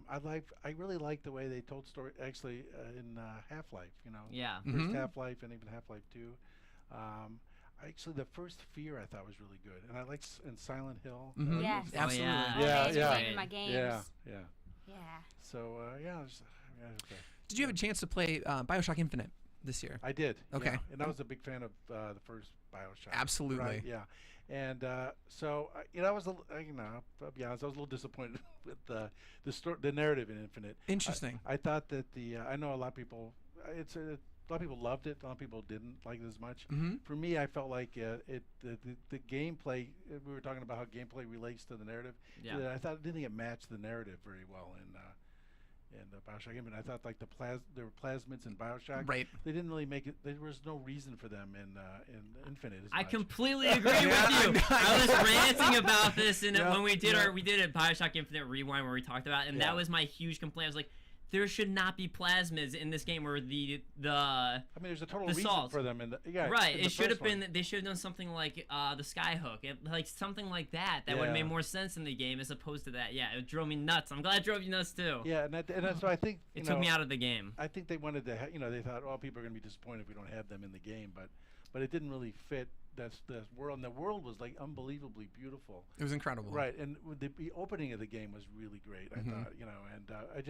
H: I really like the way they told story. Actually, in Half-Life,
C: Yeah.
H: First Half-Life and even Half-Life 2. Actually, the first Fear I thought was really good, and I like in Silent Hill.
E: Yes.
D: Absolutely.
H: Yeah,
E: Those
H: yeah.
E: are in my games.
H: Yeah.
E: Yeah.
H: So okay.
D: Did you have a chance to play BioShock Infinite this year?
H: I did.
D: Okay.
H: Yeah. And I was a big fan of the first BioShock.
D: Absolutely.
H: Right, yeah. And so I was I'll be honest, I was a little disappointed with the narrative in Infinite.
D: Interesting.
H: I thought that I know a lot of people. A lot of people loved it. A lot of people didn't like it as much. For me, I felt like the gameplay. We were talking about how gameplay relates to the narrative.
C: Yeah.
H: I thought it didn't match the narrative very well in BioShock Infinite. I thought like there were plasmids in BioShock.
D: Right.
H: They didn't really make it. There was no reason for them in Infinite.
C: I
H: much.
C: completely agree with you. I was ranting about this when we did a BioShock Infinite Rewind where we talked about it, and that was my huge complaint. I was like, there should not be plasmids in this game, or I
H: mean, there's a total reason
C: salt.
H: for them in the
C: right.
H: in
C: It
H: the
C: should have
H: first one.
C: been. They should have done something like the Skyhook, like something like that. That would have made more sense in the game as opposed to that. Yeah, it drove me nuts. I'm glad it drove you nuts too.
H: Yeah, and that's why I think
C: It took me out of the game.
H: I think they wanted to, they thought, oh, people are going to be disappointed if we don't have them in the game, but it didn't really fit the world. And the world was like unbelievably beautiful.
D: It was incredible.
H: Right, and the opening of the game was really great. I thought, and I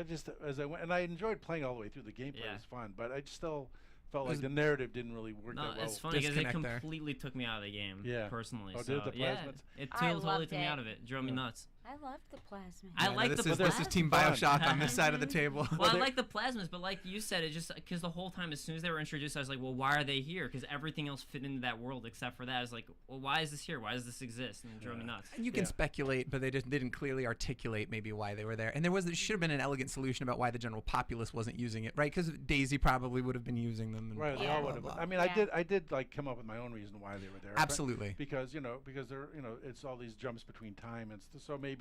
H: just as I went, and I enjoyed playing all the way through. The gameplay was fun, but I still felt like the narrative didn't really work that well.
C: It's funny because it
D: Disconnect there.
C: completely took me out of the game. Personally.
H: Oh,
C: so,
H: did the plasmids?
C: It
E: I
C: totally
E: loved
C: took me
E: it.
C: out of it. It drove me nuts.
E: I loved the plasmid.
C: I like
D: this
C: the
D: is Team
H: fun.
D: BioShock on this side of the table.
C: Well, I like the plasmids, but like you said, it just because the whole time, as soon as they were introduced, I was like, well, why are they here? Because everything else fit into that world except for that. I was like, well, why is this here? Why does this exist? And it drove me nuts.
D: And you can speculate, but they didn't clearly articulate maybe why they were there. And there should have been an elegant solution about why the general populace wasn't using it, right? Because Daisy probably would have been using them. And
H: Right, they
D: blah,
H: all
D: blah,
H: would have.
D: blah.
H: I mean, I did like come up with my own reason why they were there.
D: Absolutely.
H: Because they're it's all these jumps between time and so maybe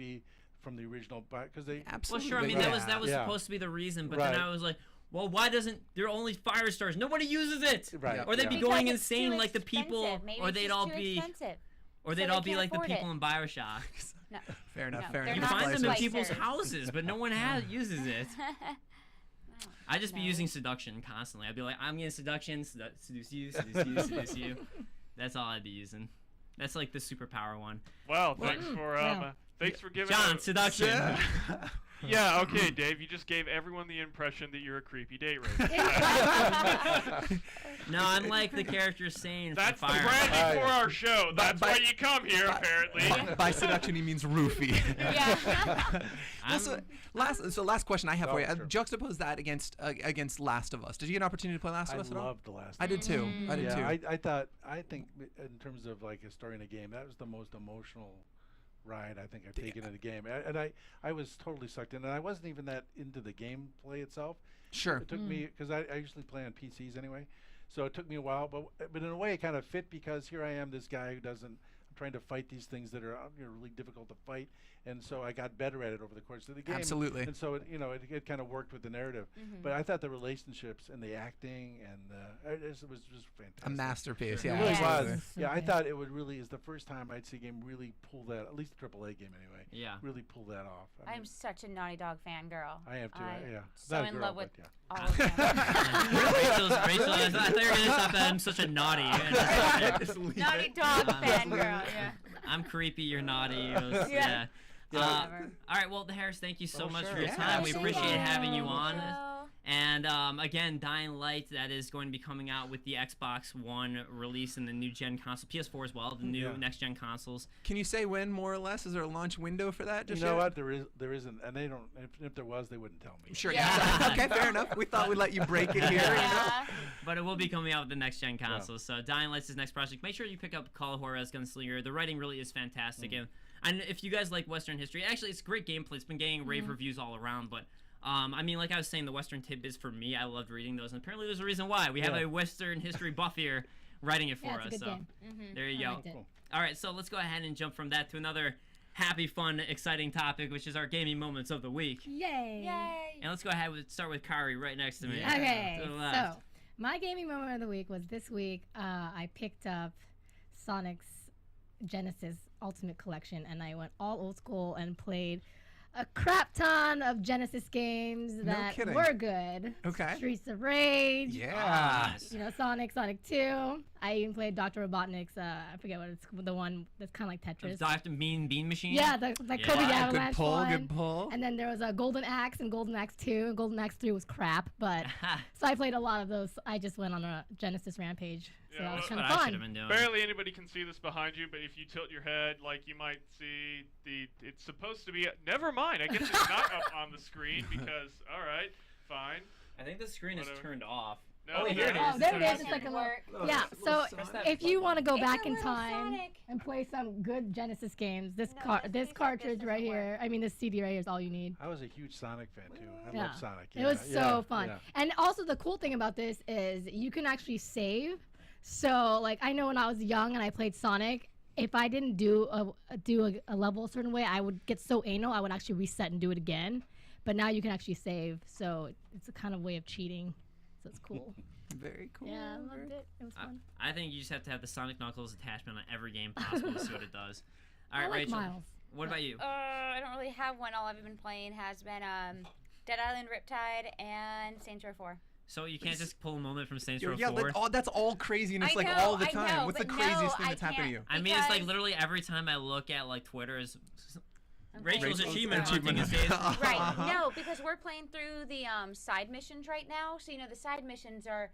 H: from the original, because they
C: Well,
D: Absolutely.
C: sure. I mean, that was
H: Yeah.
C: supposed to be the reason, but
H: Right.
C: then I was like, well, why doesn't there are only fire stars? Nobody uses it.
H: Right.
C: Or they'd be
E: Because
C: going
E: it's
C: insane
E: too
C: like the people,
E: expensive. Maybe
C: or
E: it's
C: they'd
E: just
C: all
E: too
C: be,
E: expensive.
C: or
E: So
C: they'd
E: they
C: all be
E: can't
C: like the
E: afford
C: people
E: it.
C: in BioShock.
E: No.
D: Fair enough.
E: No,
D: Fair
E: they're
C: You
D: enough.
E: not
C: find them in
E: splicers.
C: people's houses, but no one uses it. I just be
E: No.
C: using seduction constantly. I'd be like, I'm getting seduction, seduce you, seduce you, seduce you. That's all I'd be using. That's like the superpower one.
F: Well, thanks for giving.
C: John, seduction.
F: Yeah, okay, Dave. You just gave everyone the impression that you're a creepy date raper.
C: No, I'm like the character saying
F: That's the
C: Fire.
F: branding for our show. That's
D: by-
F: why you come here, apparently.
D: By seduction, he means roofie.
E: Yeah.
D: Also, last question I have for you.
H: sure.
D: Juxtapose that against Last of Us. Did you get an opportunity to play Last
H: I
D: of Us at all?
H: loved the last.
D: I did too. I did too.
H: I think in terms of like a story in a game, that was the most emotional ride I think I've taken in a game, and I was totally sucked in, and I wasn't even that into the gameplay itself.
D: Sure.
H: It took me, because I usually play on PCs anyway, so it took me a while, but in a way it kind of fit, because here I am, this guy who doesn't. I'm trying to fight these things that are really difficult to fight, and so I got better at it over the course of the game.
D: Absolutely.
H: And so it kind of worked with the narrative, but I thought the relationships and the acting and it was just fantastic.
D: A masterpiece.
H: It
D: Yeah.
H: really
D: absolutely.
H: was. Yeah, I thought it would really is the first time I'd see a game really pull that, at least a AAA game anyway.
C: Yeah.
H: Really pull that off. I
E: I'm
H: mean,
E: such a Naughty Dog fangirl.
H: I have to. Yeah.
E: So
H: Not a
E: in
H: girl,
E: love with
H: but
E: all of them.
C: Rachel, I thought you were gonna stop at I'm such a naughty.
E: Naughty Dog fangirl. Yeah.
C: I'm creepy. You're naughty. Yeah.
E: Whatever.
C: All right. Well, Harris, thank you so much
H: sure.
C: for your
D: Yeah,
C: time. We
D: absolutely.
C: appreciate having you on.
E: So-
C: And again, Dying Light, that is going to be coming out with the Xbox One release and the new gen console, PS4 as well, the new next gen consoles.
D: Can you say when, more or less? Is there a launch window for that?
H: you
D: Just
H: know
D: yet?
H: what? There isn't, and they don't. If there was, they wouldn't tell me.
D: Sure.
E: Yeah.
D: Okay, fair enough. We thought we'd let you break it here.
E: Yeah.
C: But it will be coming out with the next gen consoles. So Dying Light's his next project. Make sure you pick up Call of Juarez Gunslinger. The writing really is fantastic. And if you guys like Western history, actually it's great gameplay. It's been getting rave reviews all around. But I mean, like I was saying, the Western tidbits for me, I loved reading those. And apparently there's a reason why. We have a Western history buff here writing it for
G: Yeah, it's a
C: us.
G: good
C: So
G: game.
C: there you
G: I
C: go.
G: liked it.
C: All right, so let's go ahead and jump from that to another happy, fun, exciting topic, which is our gaming moments of the week.
G: Yay!
E: Yay.
C: And let's go ahead and start with Kaori right next to me.
G: Okay,
C: To the left.
G: so my gaming moment of the week was this week. I picked up Sonic's Genesis Ultimate Collection, and I went all old school and played a crap ton of Genesis games that
D: kidding.
G: were good.
D: Okay.
G: Streets of Rage.
D: Yeah.
C: Nice.
G: You know, Sonic 2. I even played Dr. Robotnik's. I forget what it's the one that's kind of like Tetris.
C: Dr. Bean Machine.
G: Yeah, the Kobe the Avalanche
D: Good pull,
G: one.
D: good pull.
G: And then there was a Golden Axe and Golden Axe 2. And Golden Axe 3 was crap, but so I played a lot of those. I just went on a Genesis rampage, so
F: Yeah,
G: that was
F: well,
G: kind
C: What
G: of
C: I should have
G: fun.
C: been doing.
F: Barely anybody can see this behind you, but if you tilt your head, like you might see it's supposed to be. Never mind. I guess it's not up on the screen because. All right, fine.
C: I think the screen is
F: Whatever.
C: turned off.
F: No,
C: here it is.
G: Oh, there it
F: It's
G: is. It's
F: on
G: like a
F: the
G: little.
E: Work.
G: Yeah, so
C: Press that
G: if you
C: button.
G: want to go
E: It's
G: back
E: a
G: in
E: little
G: time
E: Sonic.
G: and play some good Genesis games, this
E: No, this piece like
G: cartridge
E: this
G: right
E: doesn't
G: here. I mean, this CD right here is all you need.
H: I was a huge Sonic fan too. I
G: Yeah.
H: love Sonic.
G: It was
H: yeah,
G: so fun.
H: yeah.
G: And also the cool thing about this is you can actually save. So like I know when I was young and I played Sonic, if I didn't do a level a certain way, I would get so anal I would actually reset and do it again. But now you can actually save, so it's a kind of way of cheating. So it's cool.
D: Very cool.
G: Yeah, I loved it. It was fun.
C: I think you just have to have the Sonic Knuckles attachment on every game possible to see what it does. All right,
G: I like
C: Rachel.
G: Miles.
C: What about you?
E: I don't really have one. All I've been playing has been Dead Island, Riptide, and Saints Row 4.
C: So you can't just pull a moment from Saints Row 4?
D: Yeah, that's all craziness,
E: I
D: like
E: know,
D: all the
E: I
D: time.
E: know,
D: What's the
E: but
D: craziest
E: no,
D: thing
E: I
D: that's happened to you?
E: can't.
C: I mean, it's like
E: Because-
C: literally every time I look at like Twitter is
E: Okay.
C: Rachel's
D: Rachel's
C: achievement
D: achievement
C: hunting is
D: hunting.
E: Right.
D: Uh-huh.
E: No, because we're playing through the side missions right now. So the side missions are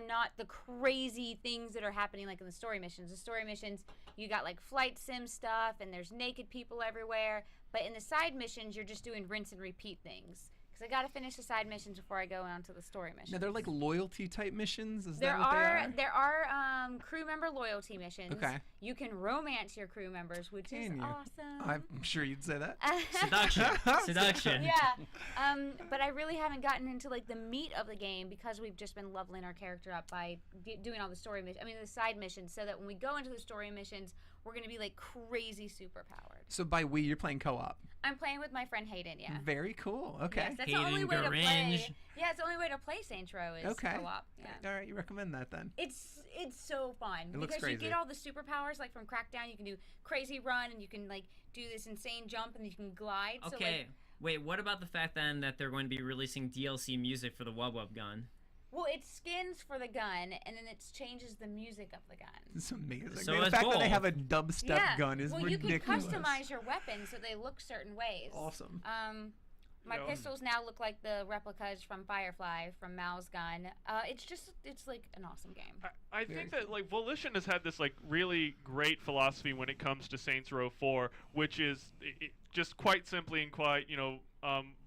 E: not the crazy things that are happening like in the story missions. The story missions, you got like flight sim stuff and there's naked people everywhere. But in the side missions, you're just doing rinse and repeat things. Because I got to finish the side missions before I go on to the story missions.
D: Now they're like loyalty type missions. Is
E: There
D: that what they are?
E: there are crew member loyalty missions.
D: Okay.
E: You can romance your crew members, which is
D: Can you?
E: awesome.
D: I'm sure you'd say that.
C: seduction. Seduction.
E: Yeah. But I really haven't gotten into like the meat of the game because we've just been leveling our character up by doing all the story missions. I mean the side missions, so that when we go into the story missions, we're gonna be like crazy super powered.
D: So by we, you're playing co-op.
E: I'm playing with my friend Hayden. Yeah.
D: Very cool. Okay.
E: Yes, that's the only
C: Hayden
E: way to play.
C: Grange.
E: Yeah, it's the only way to play Saints Row is
D: Okay.
E: co-op. Yeah.
D: All right, you recommend that then?
E: It's so fun
D: It looks
E: because you
D: crazy.
E: get all the superpowers like from Crackdown. You can do crazy run and you can like do this insane jump and you can glide. So,
C: Okay.
E: like,
C: Wait, what about the fact then that they're going to be releasing DLC music for the Wub Wub gun?
E: well, it skins for the gun and then it changes the music of the gun.
D: It's amazing.
C: So
D: the
C: it's
D: fact that they
C: both.
D: have a dubstep gun is
E: well,
D: ridiculous.
E: you can customize your weapons so they look certain ways.
D: Awesome.
E: My
F: Yeah.
E: pistols now look like the replicas from Firefly from Mal's gun. It's like an awesome game.
F: I think that like Volition has had this like really great philosophy when it comes to Saints Row 4, which is just quite simply and quite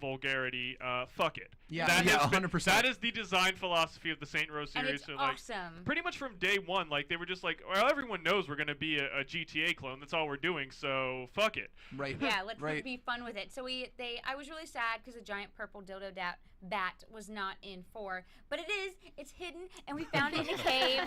F: vulgarity. Fuck it.
D: Yeah,
F: That
D: yeah,
F: has been-
D: 100%.
F: That is the design philosophy of the Saint Row
E: And
F: series.
E: it's
F: So like
E: awesome.
F: pretty much from day one, like they were just like, well, everyone knows we're gonna be a GTA clone. That's all we're doing. So fuck it.
D: Right.
E: Yeah, let's
D: right.
E: be fun with it. So I was really sad because the giant purple dildo bat was not in 4, but it is. It's hidden, and we found it in a cave.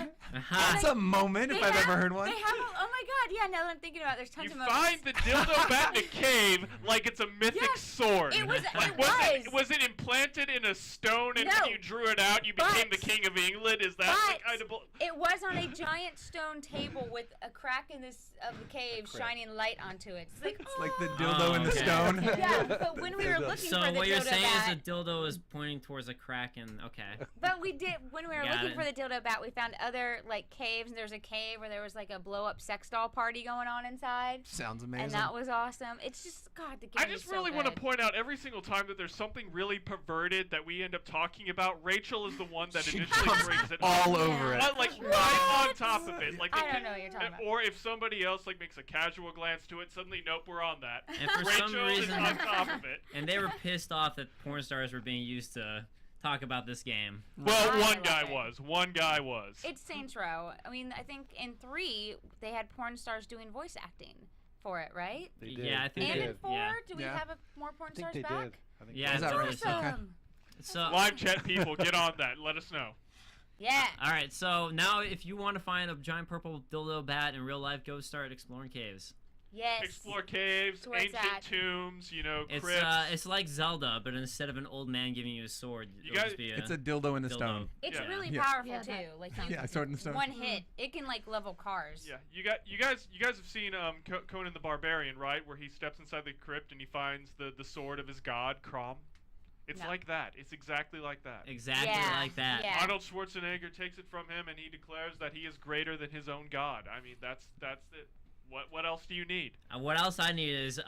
D: That's a moment if I've ever heard one.
E: They have. Oh my god! Yeah, now that I'm thinking about it, there's tons
F: You
E: of moments.
F: find the dildo bat in a cave like it's a mythic
E: Yes,
F: sword.
E: it was-
F: Like,
E: it was.
F: was it implanted in a stone and
E: No,
F: when you drew it out, you became the
E: but-
F: king of England? Is that the kind of?
E: It was on a giant stone table with a crack in this of the cave shining light onto it. It's like,
D: It's like the
E: oh.
D: dildo in the
C: okay.
D: stone.
E: Yeah, but when we were looking
C: So
E: for the
C: what you're
E: dildo
C: saying
E: bat,
C: is the dildo is pointing towards a crack and okay.
E: but we did when we were
C: Got
E: looking
C: it.
E: for the dildo bat, we found other like caves. There's a cave where there was like a blow up sex doll party going on inside,
D: Sounds amazing.
E: and that was awesome. It's just God, the game
F: I
E: is
F: just
E: so
F: really want to
E: good.
F: point out every single time that there's something really perverted that we end up talking about. Rachel is the one that
D: She
F: initially
D: jumps
F: brings it
D: all
F: up.
D: over it.
F: Like right on top of it. Like
E: I don't know what you're talking about.
F: Or if somebody else like makes a casual glance to it, suddenly nope, we're on that.
C: And for
F: Rachel
C: some
F: is
C: reason,
F: on top of it.
C: and they were pissed off that porn stars were being used to talk about this game.
F: Well,
E: I
F: one
E: love
F: guy
E: it.
F: was. One guy was.
E: It's Saints Row. I mean, I think in 3 they had porn stars doing voice acting for it, right?
H: They did.
C: Yeah, I think
E: And
C: they
E: in
C: did.
E: 4,
C: Yeah.
E: do we
D: Yeah.
E: have more porn
H: I think
E: stars
H: they
E: back?
H: did. I think
C: Yeah,
H: they
C: it's
H: did.
C: really-
E: Awesome.
C: So
F: Live chat people, get on that. Let us know.
E: Yeah.
C: all right, so now if you want to find a giant purple dildo bat in real life, go start exploring caves.
E: Yes.
F: Explore caves,
E: That's where it's
F: ancient
E: at.
F: tombs,
C: It's
F: crypts.
C: it's like Zelda, but instead of an old man giving you a sword,
F: You
C: it'll
F: guys-
C: just be
D: It's a dildo in the
C: dildo.
D: stone.
E: It's
F: Yeah.
E: really
D: Yeah.
E: powerful
G: Yeah,
E: too.
G: that
E: Like
G: sounds
E: you,
D: Yeah, sword in the stone.
E: one hit, it can like level cars.
F: Yeah, you guys have seen Conan the Barbarian, right? Where he steps inside the crypt and he finds the sword of his god, Crom. It's
E: No.
F: like that. It's exactly like that.
C: Exactly
E: Yeah,
C: like that.
E: yeah.
F: Arnold Schwarzenegger takes it from him, and he declares that he is greater than his own god. I mean, that's it. What else do you need?
C: What else I need is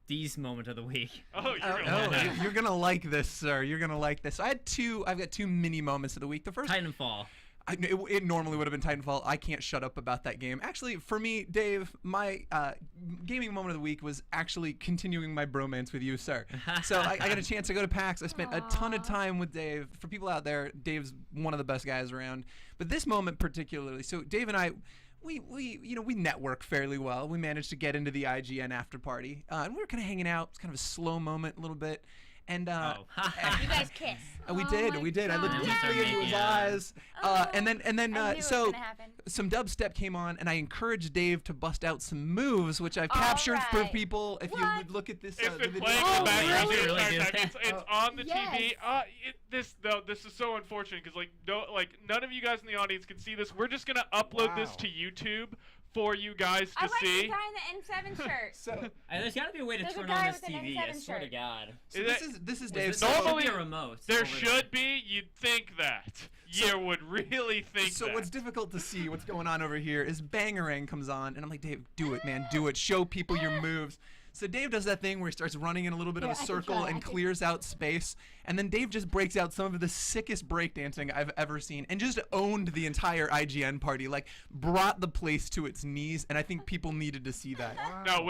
C: Dees moment of the week.
F: Oh, you're gonna
D: Oh,
F: love that.
D: you're gonna like this, sir. You're gonna like this. I've got two mini moments of the week. The first,
C: Titanfall.
D: it normally would have been Titanfall. I can't shut up about that game. Actually, for me, Dave, my gaming moment of the week was actually continuing my bromance with you, sir. So I got a chance to go to PAX. I spent a ton of time with Dave. For people out there, Dave's one of the best guys around. But this moment particularly, so Dave and I, we network fairly well. We managed to get into the IGN after party, and we were kind of hanging out. It's kind of a slow moment, a little bit. And
E: You guys kiss.
D: we
E: Oh
D: did.
E: my
D: I looked
E: God.
D: deeply into his eyes, and then
E: I knew it was
D: so
E: gonna happen.
D: some dubstep came on, and I encouraged Dave to bust out some moves, which I've captured for
E: right.
D: people. If you
E: What?
D: would look at this,
F: It's
D: the
F: been
D: video.
F: playing in the background
C: really?
F: the entire
C: Really
F: time.
C: good.
F: It's on the TV.
G: Yes.
F: This is so unfortunate because none of you guys in the audience can see this. We're just gonna upload this to YouTube for you guys to
E: I like
F: see.
E: the guy in the N7 shirt.
D: So
C: There's got to be a way to
E: There's a
C: turn
E: guy
C: on this
E: with an
C: TV. I
E: N7
C: swear to
E: shirt.
C: God.
D: this is Dave.
C: There
D: So,
C: should
F: Normally,
C: be a remote.
F: There
C: over
F: should be. You'd think that. You would really think
D: so
F: that.
D: what's difficult to see, what's going on over here, is Bangarang comes on, and I'm like, Dave, do it, man, do it. Show people your moves. So Dave does that thing where he starts running in a little bit of a
G: Here, I can
D: circle
G: try, I
D: and
G: can-
D: clears out space, and then Dave just breaks out some of the sickest breakdancing I've ever seen, and just owned the entire IGN party, like brought the place to its knees, and I think people needed to see that.
F: No,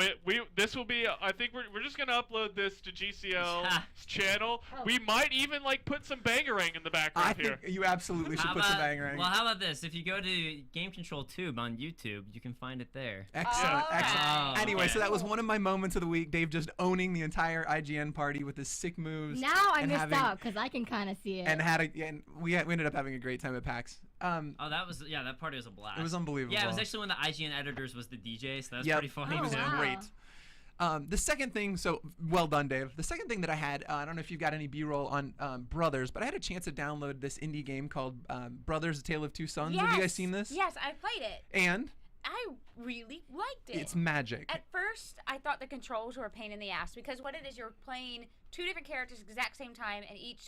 F: this will be. I think we're just gonna upload this to GCL's channel. We might even put some bangarang in the background
D: I
F: here.
D: think you absolutely should
C: How
D: put some
C: about,
D: Bangarang.
C: well, how about this? If you go to Game Control Tube on YouTube, you can find it there.
D: Excellent,
E: Oh,
D: excellent.
C: right.
D: Anyway, so
C: Okay.
D: that was one of my moments of the week. Dave just owning the entire IGN party with his sick moves.
G: Now I
D: and
G: missed
D: having-
G: out because I can kind of see it.
D: And we ended up having a great time at PAX.
C: Oh, that party was a blast.
D: It was unbelievable.
C: Yeah, it was actually one of the IGN editors was the DJ, so that's
D: Yep.
C: pretty funny.
D: He was
G: wow.
D: great. The second thing, so well done, Dave. The second thing that I had, I don't know if you've got any B-roll on Brothers, but I had a chance to download this indie game called Brothers: A Tale of Two Sons. Have you guys seen this?
E: Yes, I played it.
D: And
E: I really liked it.
D: it's magic.
E: At first, I thought the controls were a pain in the ass because what it is, you're playing two different characters at the exact same time, and each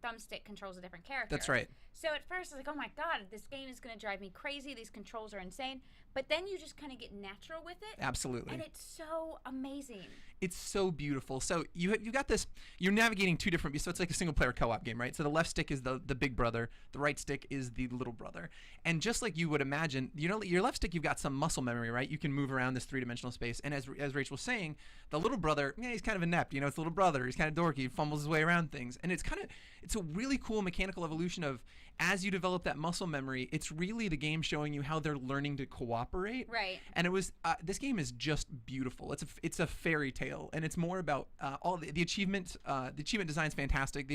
E: thumbstick controls a different character.
D: That's right.
E: So at first, I was like, oh my god, this game is going to drive me crazy. These controls are insane. But then you just kind of get natural with it.
D: Absolutely.
E: And it's so amazing.
D: It's so beautiful. So you got this. You're navigating two different. So it's like a single player co-op game, right? So the left stick is the big brother. The right stick is the little brother. And just like you would imagine, your left stick, you've got some muscle memory, right? You can move around this three-dimensional space. And as Rachel was saying, the little brother, he's kind of inept. It's the little brother. He's kind of dorky. He fumbles his way around things. And it's a really cool mechanical evolution of, as you develop that muscle memory, it's really the game showing you how they're learning to cooperate.
E: Right.
D: And it was this game is just beautiful. It's a fairy tale, and it's more about all the achievements. The achievement design's fantastic.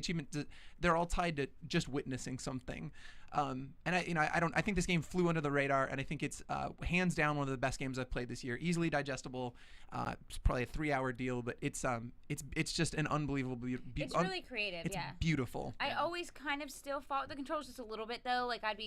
D: They're all tied to just witnessing something. And I think this game flew under the radar, and I think it's hands down one of the best games I've played this year. Easily digestible. It's probably a 3-hour deal, but it's just an unbelievable.
E: It's really creative,
D: It's
E: yeah.
D: beautiful.
E: I always kind of still fought with the controls just a little bit, though. Like, I'd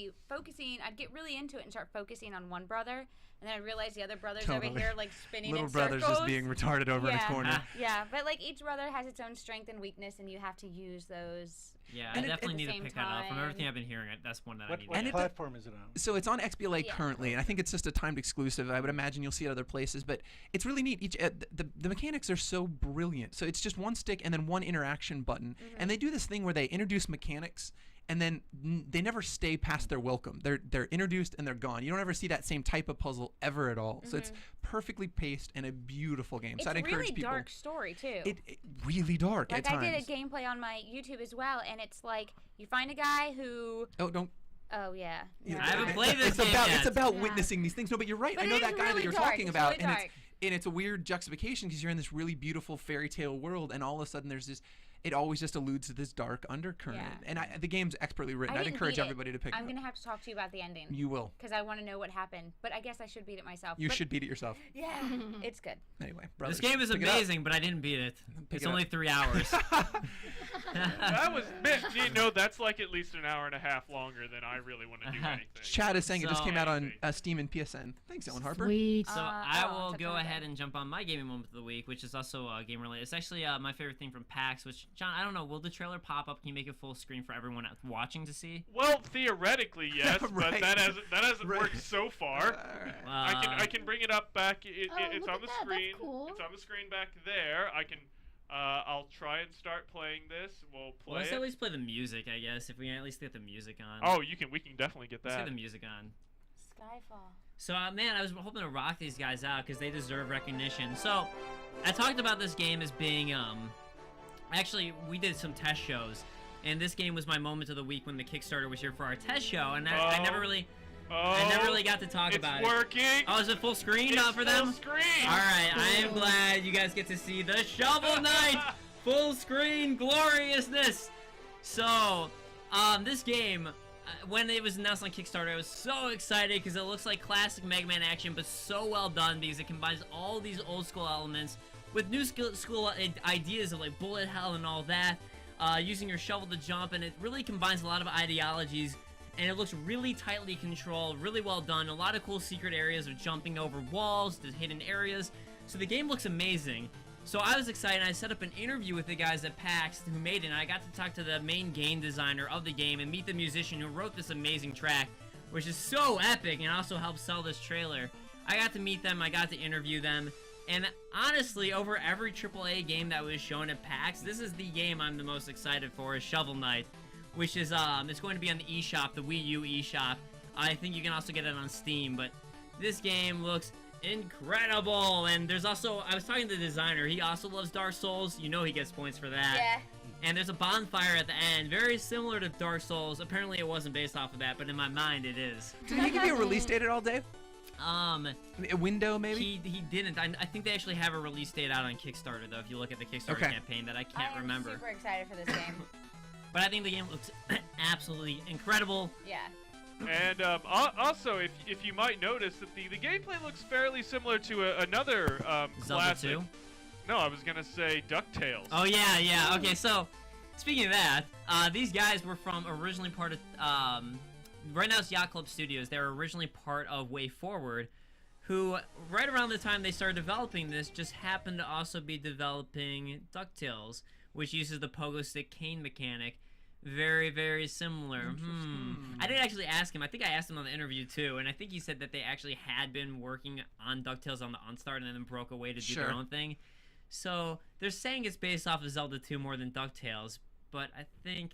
E: get really into it and start focusing on one brother, and then I realized the other brother's over
D: Totally.
E: here, spinning
D: Little
E: in
D: brother's
E: circles.
D: just being retarded over in a corner.
E: Yeah, but, each brother has its own strength and weakness, and you have to use those.
C: Yeah,
D: And
C: I definitely
E: at the
C: need to
E: same
C: pick that up. From
E: time.
C: everything I've been hearing, that's one that I
H: What,
C: need
H: what
C: to get.
H: platform is it on?
D: So it's on XBLA
E: Yeah.
D: currently, and I think it's just a timed exclusive. I would imagine you'll see it other places, but it's really neat. The mechanics are so brilliant. So it's just one stick and then one interaction button, and they do this thing where they introduce mechanics, and then they never stay past their welcome. They're introduced and they're gone. You don't ever see that same type of puzzle ever at all. So it's perfectly paced and a beautiful game.
E: It's
D: So I'd
E: a
D: encourage
E: really
D: people.
E: dark story, too.
D: It really dark at
E: I
D: times.
E: did a gameplay on my YouTube as well, and it's you find a guy who...
D: Oh, don't.
E: Oh, yeah.
C: I haven't played this
D: It's
C: game
D: about
C: yet.
D: it's about
E: Yeah.
D: witnessing these things. No, but you're right.
E: But
D: I know
E: it
D: that
E: is
D: guy that
E: really
D: you're
E: dark.
D: talking
E: It's
D: about,
E: really
D: and
E: dark.
D: it's a weird juxtaposition because you're in this really beautiful fairy tale world, and all of a sudden there's this. It always just alludes to this dark undercurrent,
E: Yeah.
D: and the game's expertly written.
E: I
D: I'd
E: didn't
D: encourage
E: beat it.
D: everybody to pick
E: I'm
D: it
E: going
D: up.
E: to have to talk to you about the ending.
D: You will.
E: Because I want to know what happened. But I guess I should beat it myself.
D: You
E: But
D: should beat it yourself.
E: Yeah, it's good.
D: Anyway,
C: This
D: brothers,
C: game is
D: pick it up.
C: amazing, but I didn't beat it. It's
D: it
C: only
D: up.
C: 3 hours.
F: That was, that's at least an hour and a half longer than I really want to do anything.
D: Chad is saying it just
C: So-
D: came out on Steam and PSN. Thanks, Ellen Harper.
G: Sweet.
C: So I will
E: September
C: go
E: 3rd.
C: ahead and jump on my gaming moment of the week, which is also game related. It's actually my favorite thing from PAX, which John, I don't know. Will the trailer pop up? Can you make it full screen for everyone watching to see?
F: Well, theoretically, yes,
D: Right.
F: but that hasn't
D: Right.
F: worked so far. I can bring it up back. It's
G: look
F: on
G: at
F: the
G: that.
F: screen.
G: That's cool.
F: It's on the screen back there. I can. I'll try and start playing this. We'll play
C: Let's
F: it.
C: at least play the music, I guess. If we can at least get the music on.
F: Oh, we can definitely get
C: Let's
F: that.
C: get the music on.
E: Skyfall.
C: So, man, I was hoping to rock these guys out because they deserve recognition. So, I talked about this game as being, actually, we did some test shows, and this game was my moment of the week when the Kickstarter was here for our test show, and I never really got to talk about it.
F: It's working.
C: Oh, is it full screen
F: It's
C: for them?
F: full screen.
C: All right, I am glad you guys get to see the Shovel Knight full screen gloriousness. So, this game, when it was announced on Kickstarter, I was so excited because it looks like classic Mega Man action, but so well done because it combines all these old school elements with new school ideas of like bullet hell and all that, using your shovel to jump, and it really combines a lot of ideologies. And it looks really tightly controlled, really well done. A lot of cool secret areas of jumping over walls, the hidden areas. So the game looks amazing. So I was excited. I set up an interview with the guys at PAX who made it, and I got to talk to the main game designer of the game and meet the musician who wrote this amazing track, which is so epic and also helped sell this trailer. I got to meet them. I got to interview them. And honestly, over every AAA game that was shown at PAX, this is the game I'm the most excited for, is Shovel Knight. Which is, it's going to be on the eShop, the Wii U eShop. I think you can also get it on Steam, but this game looks incredible. And there's also, I was talking to the designer, he also loves Dark Souls. You know he gets points for that.
E: Yeah.
C: And there's a bonfire at the end, very similar to Dark Souls. Apparently it wasn't based off of that, but in my mind it is.
D: Did he give you a release date at all, Dave? A window, maybe?
C: He didn't. I think they actually have a release date out on Kickstarter, though, if you look at the Kickstarter campaign that I can't remember.
E: I'm super excited for this game.
C: But I think the game looks absolutely incredible.
E: Yeah.
F: And also, if you might notice that the gameplay looks fairly similar to another
C: Zelda
F: classic.
C: 2?
F: No, I was gonna say DuckTales.
C: Oh yeah. Okay, so speaking of that, these guys were from originally part of right now it's Yacht Club Studios. They were originally part of Way Forward, who right around the time they started developing this just happened to also be developing DuckTales, which uses the pogo stick cane mechanic. Very, very similar. I didn't actually ask him. I think I asked him on the interview too, and I think he said that they actually had been working on DuckTales on the OnStart and then broke away to do their own thing. So they're saying it's based off of Zelda 2 more than DuckTales, but I think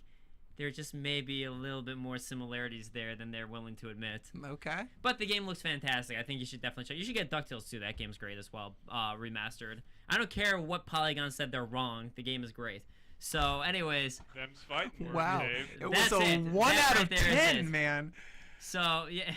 C: there just may be a little bit more similarities there than they're willing to admit.
D: Okay.
C: But the game looks fantastic. I think you should definitely check. You should get DuckTales too. That game's great as well, remastered. I don't care what Polygon said they're wrong. The game is great. So, anyways.
F: Them's fighting.
D: Wow.
F: Dave.
D: It was
C: That's
D: a
C: it.
D: 1
C: That
D: out
C: right
D: of
C: there is
D: 10,
C: it.
D: man.
C: So, yeah.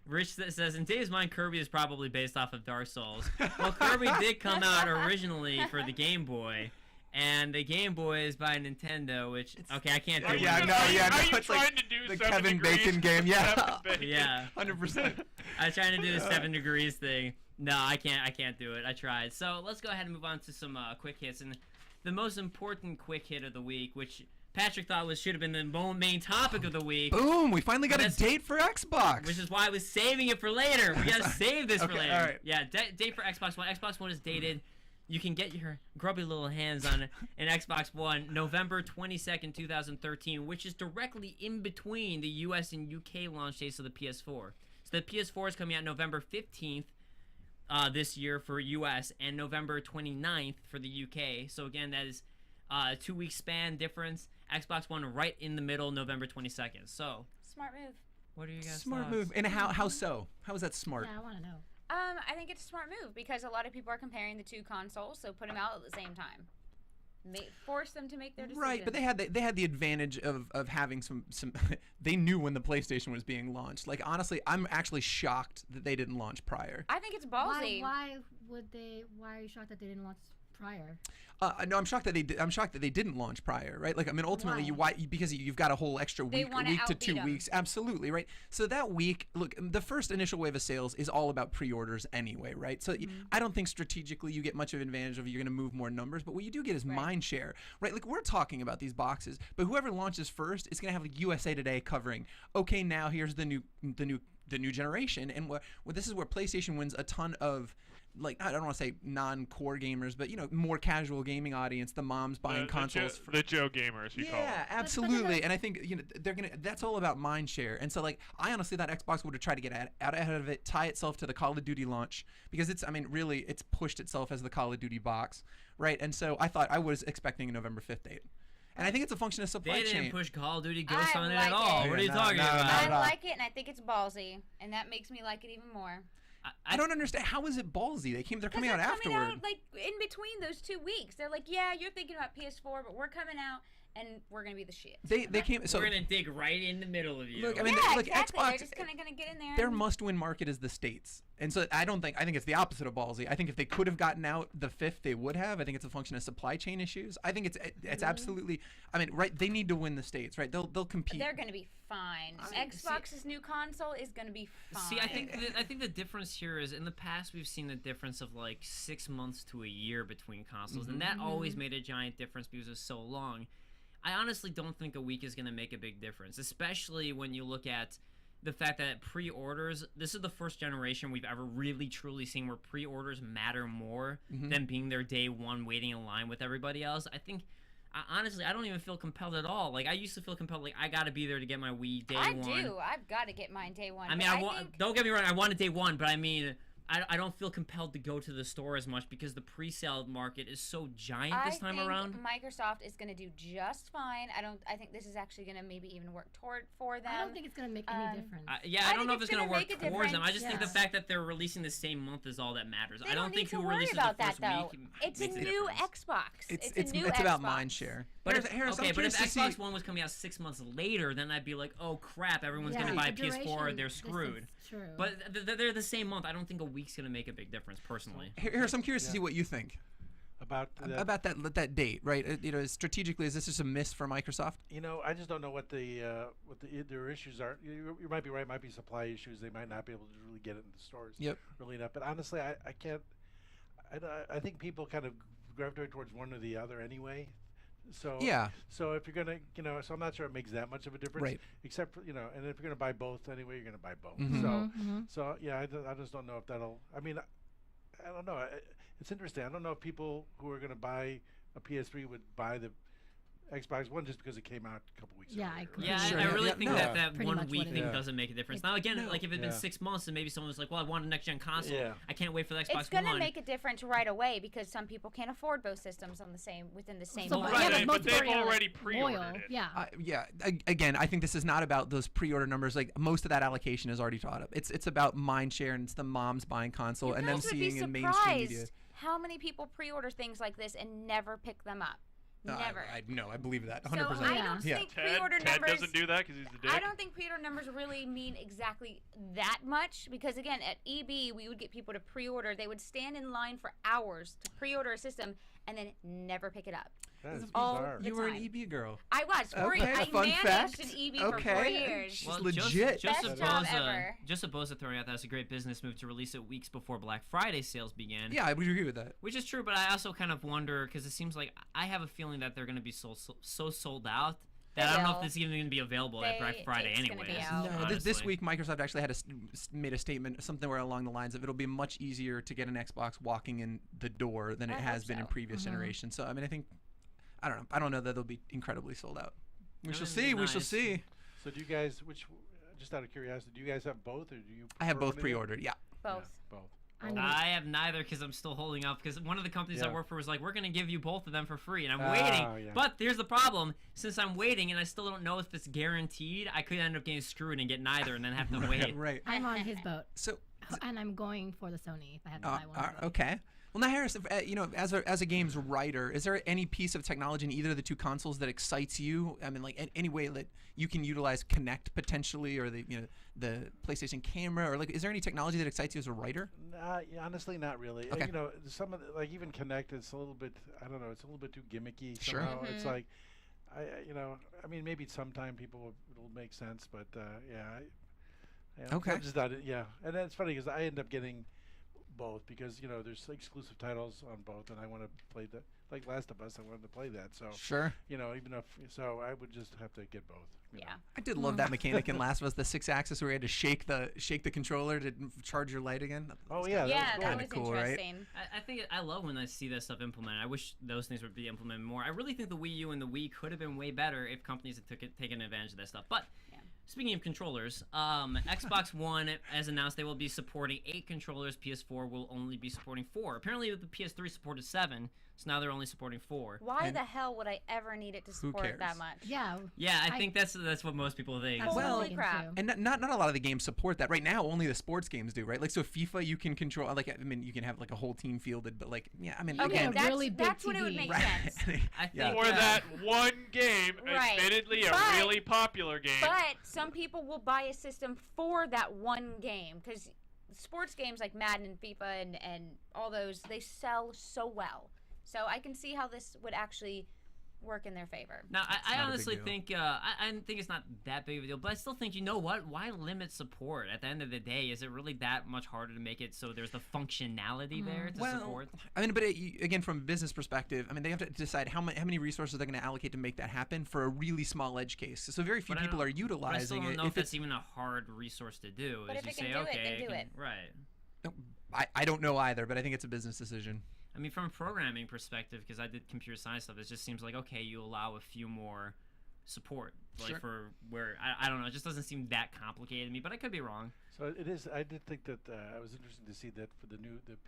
C: Rich says, in Dave's mind, Kirby is probably based off of Dark Souls. Well, Kirby did come out originally for the Game Boy. And the Game Boy is by Nintendo, which, okay, I can't do it.
D: Yeah, no,
F: Are you
D: it's like
F: trying to do
D: the
F: 7
D: Kevin
F: degrees?
D: Bacon game. Yeah.
F: 7 Bacon.
C: Yeah.
D: 100%.
C: I was trying to do the 7 degrees thing. No, I can't do it. I tried. So let's go ahead and move on to some quick hits. And the most important quick hit of the week, which Patrick thought should have been the main topic of the week.
D: Boom, we finally got a date for Xbox.
C: Which is why I was saving it for later. We gotta save this for
D: Okay,
C: later.
D: all right.
C: Yeah, date for Xbox One. Xbox One is dated. You can get your grubby little hands on an Xbox One November 22nd, 2013, which is directly in between the US and UK launch dates of the PS4. So the PS4 is coming out November 15th this year for US and November 29th for the UK. So again, that is a 2-week span difference. Xbox One right in the middle, November 22nd. So
E: Smart move.
C: what are you guys'
D: Smart
C: thoughts?
D: move. And how so? How is that smart?
G: Yeah, I want to know.
E: I think it's a smart move because a lot of people are comparing the two consoles, so put them out at the same time. Force them to make their decision.
D: Right, but they had the advantage of having some they knew when the PlayStation was being launched. Like honestly, I'm actually shocked that they didn't launch prior.
E: I think it's ballsy.
G: Why are you shocked that they didn't launch prior?
D: No, I'm shocked that they didn't launch prior, right? Like I mean, ultimately, because you've got a whole extra week to 2 weeks. Absolutely, right? So that week, look, the first initial wave of sales is all about pre-orders anyway, right? So I don't think strategically you get much of an advantage of you're going to move more numbers, but what you do get is mind share, right? Like we're talking about these boxes, but whoever launches first is going to have like USA Today covering. Okay, now here's the new generation, and this is where PlayStation wins a ton of like I don't want to say non-core gamers, but more casual gaming audience, the moms buying consoles.
F: The Joe gamers, you call them.
D: Yeah, absolutely. And I think they're gonna. That's all about mind share. And so like I honestly thought Xbox would have tried to get out ahead of it, tie itself to the Call of Duty launch because really it's pushed itself as the Call of Duty box, right? And so I was expecting a November 5th date. And I think it's a function of supply chain.
C: They didn't push Call of Duty Ghost on it
E: like
C: at all.
E: it.
C: What are you
D: No,
C: talking
D: no,
C: about?
E: I like it, and I think it's ballsy, and that makes me like it even more.
D: I don't understand. How is it ballsy? They're coming out afterward.
E: Coming out, like in between those 2 weeks. They're like, yeah, you're thinking about PS4, but we're coming out, and we're gonna be the shit.
D: They came. So
C: we're gonna dig right in the middle of you.
D: look, I mean,
E: yeah,
D: look,
E: exactly.
D: Xbox.
E: They're just kind of gonna get in there.
D: Their must-win market is the States, and so I think it's the opposite of ballsy. I think if they could have gotten out the 5th, they would have. I think it's a function of supply chain issues. I think it's absolutely. I mean, right? They need to win the States, right? They'll compete.
E: They're gonna be fine. Xbox's new console is gonna be fine.
C: See, I think the difference here is in the past we've seen the difference of like 6 months to a year between consoles, and that always made a giant difference because it's so long. I honestly don't think a week is going to make a big difference, especially when you look at the fact that pre-orders, this is the first generation we've ever really truly seen where pre-orders matter more than being there day one waiting in line with everybody else. I think, honestly, I don't even feel compelled at all. Like, I used to feel compelled, like, I got to be there to get my Wii day one.
E: I do. I've got to get mine day one.
C: I mean, don't get me wrong, I want it day one, but I mean... I don't feel compelled to go to the store as much because the pre-sale market is so giant this time around.
E: Microsoft is going to do just fine. I think this is actually going to maybe even work for them.
G: I don't think it's going to make any difference.
C: I don't know if it's going to work towards them. I just think the
G: Yeah.
C: fact that they're releasing the same month is all that matters.
E: They
C: I don't think
E: need
C: who
E: to worry
C: releases
E: about
C: the first
E: that, though.
C: week
E: It's a
C: makes
E: new
C: difference.
E: Xbox. It's a new
D: it's
E: Xbox.
D: about mind share.
C: But
D: Harris,
C: if,
D: I'm
C: but if
D: curious to see-
C: Xbox One was coming out 6 months later, then I'd be like, oh crap, everyone's
G: Yeah,
C: going to buy
G: the
C: PS4,
G: duration
C: they're screwed.
G: distance, true.
C: But they're the same month. I don't think a week's going to make a big difference, personally.
D: Harris, I'm curious to see what you think
H: about
D: that date, right? Strategically, is this just a miss for Microsoft?
H: I just don't know what their issues are. You might be right. Might be supply issues. They might not be able to really get it in the stores.
D: Yep.
H: Really enough. But honestly, I can't. I think people kind of gravitate towards one or the other anyway. So
D: Yeah.
H: So if you're gonna, so I'm not sure it makes that much of a difference.
D: Right.
H: Except for, and if you're gonna buy both anyway, you're gonna buy both.
D: Mhm.
H: So yeah, I just don't know if that'll. I mean, I don't know. It's interesting. I don't know if people who are gonna buy a PS3 would buy the Xbox One just because it came out a couple weeks
G: Yeah,
H: earlier.
G: I agree.
C: Yeah,
D: Sure,
C: I really
D: yeah,
C: think
D: no.
C: that
G: Pretty
C: 1
G: much
C: week
G: what it
C: thing
H: is.
C: doesn't make a difference.
G: It's-
C: Now again,
D: no.
C: like if it'd been
H: Yeah.
C: 6 months and maybe someone was like, well, I want a next gen console.
H: Yeah.
C: I can't wait for the Xbox
E: It's going to
C: One.
E: make a difference right away because some people can't afford both systems within the same
G: So,
E: month.
F: Right,
G: yeah,
F: but
G: most
F: they've
G: people are
F: already pre-ordered
G: loyal.
F: it.
G: Yeah.
D: Yeah. Again, I think this is not about those pre-order numbers. Like most of that allocation is already taught up. It's about mind share and it's the moms buying console
E: You
D: and them
E: guys would
D: seeing
E: be
D: in mainstream media.
E: surprised how many people pre-order things like this and never pick them up.
D: No,
E: Never.
D: I believe that
E: So
D: 100%.
E: I don't
D: Yeah.
E: think pre-order
F: Ted
E: numbers.
F: doesn't do that because he's the dick.
E: I don't think pre-order numbers really mean exactly that much because again, at EB we would get people to pre-order. They would stand in line for hours to pre-order a system and then never pick it up.
H: That is
E: all
H: bizarre.
E: the
D: You were an
E: time.
D: EB girl.
E: I was.
D: Okay,
E: I
D: fun
E: managed
D: fact.
E: an EB for 4
D: Okay.
E: years.
D: She's legit.
E: Best job ever.
C: Just Boza throwing out that was a great business move to release it weeks before Black Friday sales began.
D: Yeah, I would agree with that.
C: Which is true, but I also kind of wonder because it seems like I have a feeling that they're going to be so sold out that I don't know if this is even going to be available at Black Friday
E: it's gonna
C: anyway.
E: be out.
D: No, this week Microsoft actually had made a statement, something where along the lines of it'll be much easier to get an Xbox walking in the door than it
E: I
D: has
E: hope
D: been in
E: so.
D: previous generations. So I mean, I don't know. I don't know that they'll be incredibly sold out. We shall
C: That would
D: see.
C: be
D: We shall
C: nice.
D: see.
H: So do you guys, just out of curiosity, do you guys have both or do you?
D: I have
H: prefer
D: both
H: one or the other?
D: pre-ordered. Yeah.
E: Both.
H: Yeah, both.
G: I'm
C: I have neither because I'm still holding up because one of the companies I
H: Yeah.
C: work for was like, we're going to give you both of them for free. And I'm
H: Oh,
C: waiting.
H: yeah.
C: But here's the problem. Since I'm waiting and I still don't know if it's guaranteed, I could end up getting screwed and get neither and then have to wait.
D: Right.
G: I'm on his boat.
D: So.
G: And I'm going for the Sony if I had to buy one.
D: Okay. Well, now Harris, as a games writer, is there any piece of technology in either of the two consoles that excites you? I mean, like any way that you can utilize Kinect potentially, or the PlayStation camera, or like, is there any technology that excites you as a writer?
H: Honestly, not really.
D: Okay.
H: Some of the, like even Kinect, it's a little bit. I don't know. It's a little bit too gimmicky.
D: Sure.
H: Somehow. It's like, I mean, maybe sometime it'll make sense, but
D: Okay.
H: I'm just not. Yeah, and then it's funny because I end up getting both because there's exclusive titles on both, and I want to play like Last of Us. I wanted to play that. So
D: Sure.
H: even if I would just have to get both. you know.
D: I did love that mechanic in Last of Us, the 6-axis where you had to shake the controller to charge your light again.
H: Oh yeah,
E: Yeah, that
D: kinda
E: was
D: cool, right?
E: interesting.
C: I think I love when I see that stuff implemented. I wish those things would be implemented more. I really think the Wii U and the Wii could have been way better if companies had taken advantage of that stuff. But speaking of controllers, Xbox One, as announced, they will be supporting 8 controllers. PS4 will only be supporting 4. Apparently, the PS3 supported 7, so now they're only supporting 4.
E: Why the hell would I ever need it to support it that
D: cares?
E: much?
G: Yeah.
C: Yeah, I think that's what most people think.
G: That's what I'm
E: Holy
G: thinking
E: crap.
G: too.
D: And not a lot of the games support that. Right now, only the sports games do, right? Like, so FIFA, you can control, like, I mean, you can have, like, a whole team fielded, but, like, yeah, I mean,
E: Okay,
D: again,
G: that's- really big
E: that's when it would
G: TV.
E: make
D: right.
E: sense.
C: I think
D: Yeah.
F: Or that one game,
E: Right.
F: admittedly a
E: But-
F: really popular game.
E: But some people will buy a system for that one game because sports games like Madden and FIFA and all those, they sell so well. So I can see how this would actually work in their favor.
C: Now, I
D: not a big
C: honestly
D: deal.
C: think I think it's not that big of a deal, but I still think, you know what? Why limit support? At the end of the day, is it really that much harder to make it so there's the functionality there to support?
D: I mean, but again, from a business perspective, I mean, they have to decide how many resources they're going to allocate to make that happen for a really small edge case. So very few
C: But I
D: people
C: don't-
D: are
C: But I still
D: utilizing
C: don't
D: it.
C: know if
D: If
C: it's even a hard resource to do.
E: But
C: is
E: if
C: you
E: it
C: say,
E: can do it,
C: okay,
E: then do it.
C: Right.
D: I don't know either, but I think it's a business decision.
C: I mean, from a programming perspective, because I did computer science stuff, it just seems like, okay, you allow a few more support, like
D: Sure.
C: for where I don't know, it just doesn't seem that complicated to me, but I could be wrong.
H: So it is. I did think that I was interested to see that for the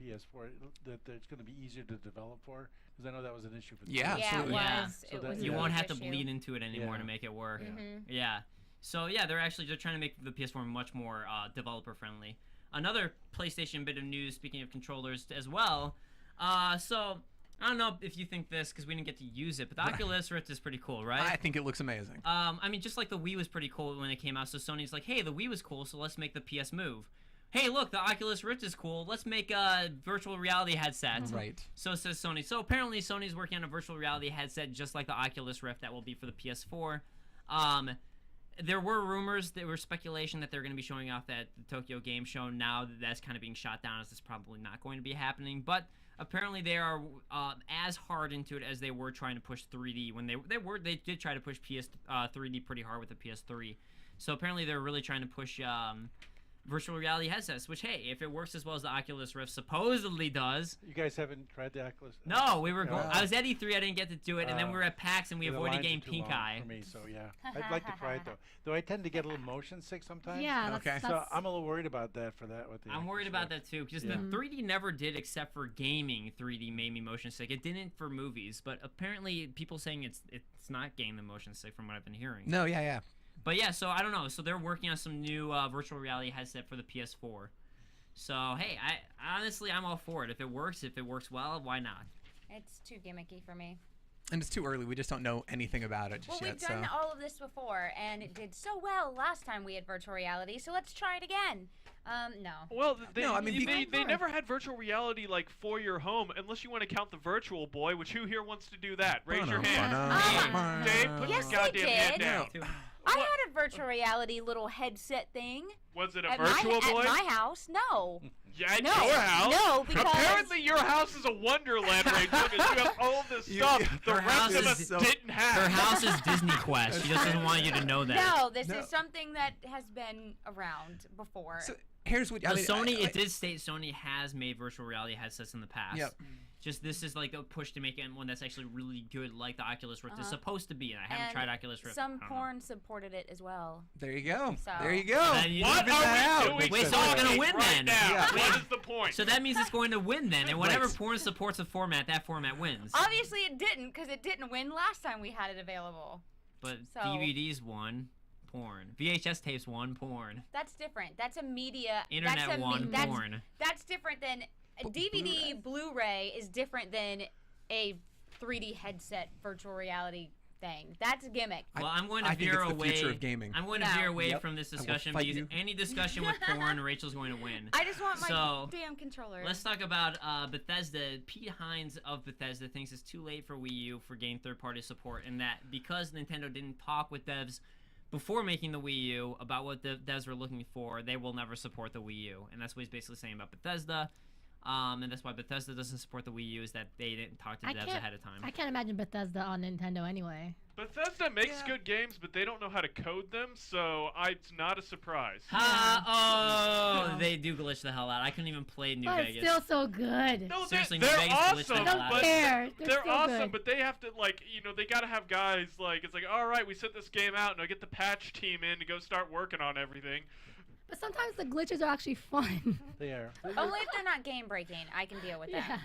H: PS4 that it's going to be easier to develop for, because I know that was an issue for the
D: Yeah,
H: PS3.
E: Yeah,
D: absolutely.
E: it
C: Yeah.
E: was.
H: So
E: It
H: that-
E: was a
C: You
H: Yeah.
C: won't
E: huge
C: have to
E: issue.
C: bleed into it anymore
H: Yeah.
C: to make it work.
H: Yeah.
E: Mhm.
C: Yeah. So yeah, they're trying to make the PS4 much more developer friendly. Another PlayStation bit of news, speaking of controllers as well. So I don't know if you think this because we didn't get to use it, but the Oculus Rift is pretty cool, right?
D: I think it looks amazing.
C: I mean, just like the Wii was pretty cool when it came out. So Sony's like, hey, the Wii was cool, so let's make the PS Move. Hey, look, the Oculus Rift is cool. Let's make a virtual reality headset.
D: Right.
C: So says Sony. So apparently Sony's working on a virtual reality headset just like the Oculus Rift that will be for the PS4. There were rumors, there were speculation that they're going to be showing off at the Tokyo Game Show. Now that's kind of being shot down as it's probably not going to be happening. But apparently they are as hard into it as they were trying to push 3D when they did try to push 3D pretty hard with the PS3. So apparently they're really trying to push virtual reality headsets, which, hey, if it works as well as the Oculus Rift supposedly does.
H: You guys haven't tried the Oculus?
C: No, we were
H: Yeah.
C: going. I was at E3, I didn't get to do it, and then we were at PAX and we
H: Yeah, the
C: avoided
H: lines are
C: getting
H: too
C: pink
H: long
C: eye.
H: for me, so yeah, I'd like to try it though. Though I tend to get a little motion sick sometimes.
G: Yeah, that's,
D: Okay.
H: So
G: that's
H: I'm a little worried about that for that. With the
C: I'm worried
H: Oculus
C: about
H: Rift.
C: that too, because
H: Yeah.
C: the 3D never did, except for gaming. 3D made me motion sick. It didn't for movies, but apparently people saying it's not getting the motion sick from what I've been hearing.
D: No, yeah.
C: But yeah, so I don't know. So they're working on some new virtual reality headset for the PS4. So hey, I'm all for it. If it works well, why not?
E: It's too gimmicky for me.
D: And it's too early. We just don't know anything about it just
E: Well,
D: yet.
E: we've done
D: So
E: all of this before, and it did so well last time we had virtual reality, so let's try it again. No.
F: Well,
D: No, I mean,
F: they never had virtual reality like for your home, unless you want to count the Virtual Boy. Which who here wants to do that? Raise your hand. Dave, put
E: Yes,
F: your
E: they
F: goddamn hand
E: did.
F: down.
E: I had a virtual reality little headset thing.
F: Was it a
E: At
F: Virtual Boy?
E: At my house, no.
F: Yeah, at
E: No,
F: your house.
E: no, because-
F: Apparently your house is a wonderland, Rachel, because you have all this stuff the
C: Her house
F: rest of
C: is
F: us didn't have.
C: Her house is Disney Quest. She just doesn't want you to know that.
E: No, this
D: No.
E: is something that has been around before.
D: So here's what
C: So
D: I mean.
C: Sony,
D: I-
C: it did state Sony has made virtual reality headsets in the past.
D: Yep.
C: Just this is like a push to make it one that's actually really good, like the Oculus Rift is supposed to be. And I haven't
E: And
C: tried Oculus Rift.
E: some
C: I don't know.
E: porn supported it as well.
D: There you go.
E: So-
D: There you go.
C: Then you
F: What
C: leave
F: are
C: that
F: we
C: out.
F: doing?
C: Wait, so it's gonna win
F: right
C: then?
F: now?
D: Yeah.
F: What is the point?
C: So that means it's going to win then, and whatever
D: Right.
C: porn supports a format, that format wins.
E: Obviously, it didn't, because it didn't win last time we had it available.
C: But
E: So-
C: DVDs won, porn. VHS tapes won, porn.
E: That's different. That's a media.
C: Internet
E: that's a
C: won,
E: that's,
C: porn.
E: That's different than a DVD. Blu-ray is different than a 3D headset virtual reality thing. That's a gimmick.
C: Well, I'm going to
D: I think
C: veer
D: it's the
C: away.
D: future of gaming.
C: I'm going to
E: No.
C: veer away
D: Yep.
C: from this
D: I will
C: discussion
D: fight
C: because
D: you.
C: any discussion with porn, Rachel's going to win.
E: I just want my
C: So,
E: damn controller.
C: Let's talk about Bethesda. Pete Hines of Bethesda thinks it's too late for Wii U for getting third-party support, and that because Nintendo didn't talk with devs before making the Wii U about what the devs were looking for, they will never support the Wii U. And that's what he's basically saying about Bethesda. And that's why Bethesda doesn't support the Wii U, is that they didn't talk to the devs ahead of time.
G: I can't imagine Bethesda on Nintendo anyway.
F: Bethesda makes good games, but they don't know how to code them, so it's not a surprise.
C: They do glitch the hell out. I couldn't even play New
G: But
C: Vegas.
G: it's still so good.
F: No,
C: Seriously,
F: they're
C: New Vegas glitched the
F: awesome,
C: hell out.
F: but they're
G: Still
F: awesome,
G: good.
F: but they have to, like, they gotta have guys, like, it's like, all right, we set this game out, and I get the patch team in to go start working on everything.
G: But sometimes the glitches are actually fun.
H: They are.
E: Only if they're not game breaking, I can deal with that.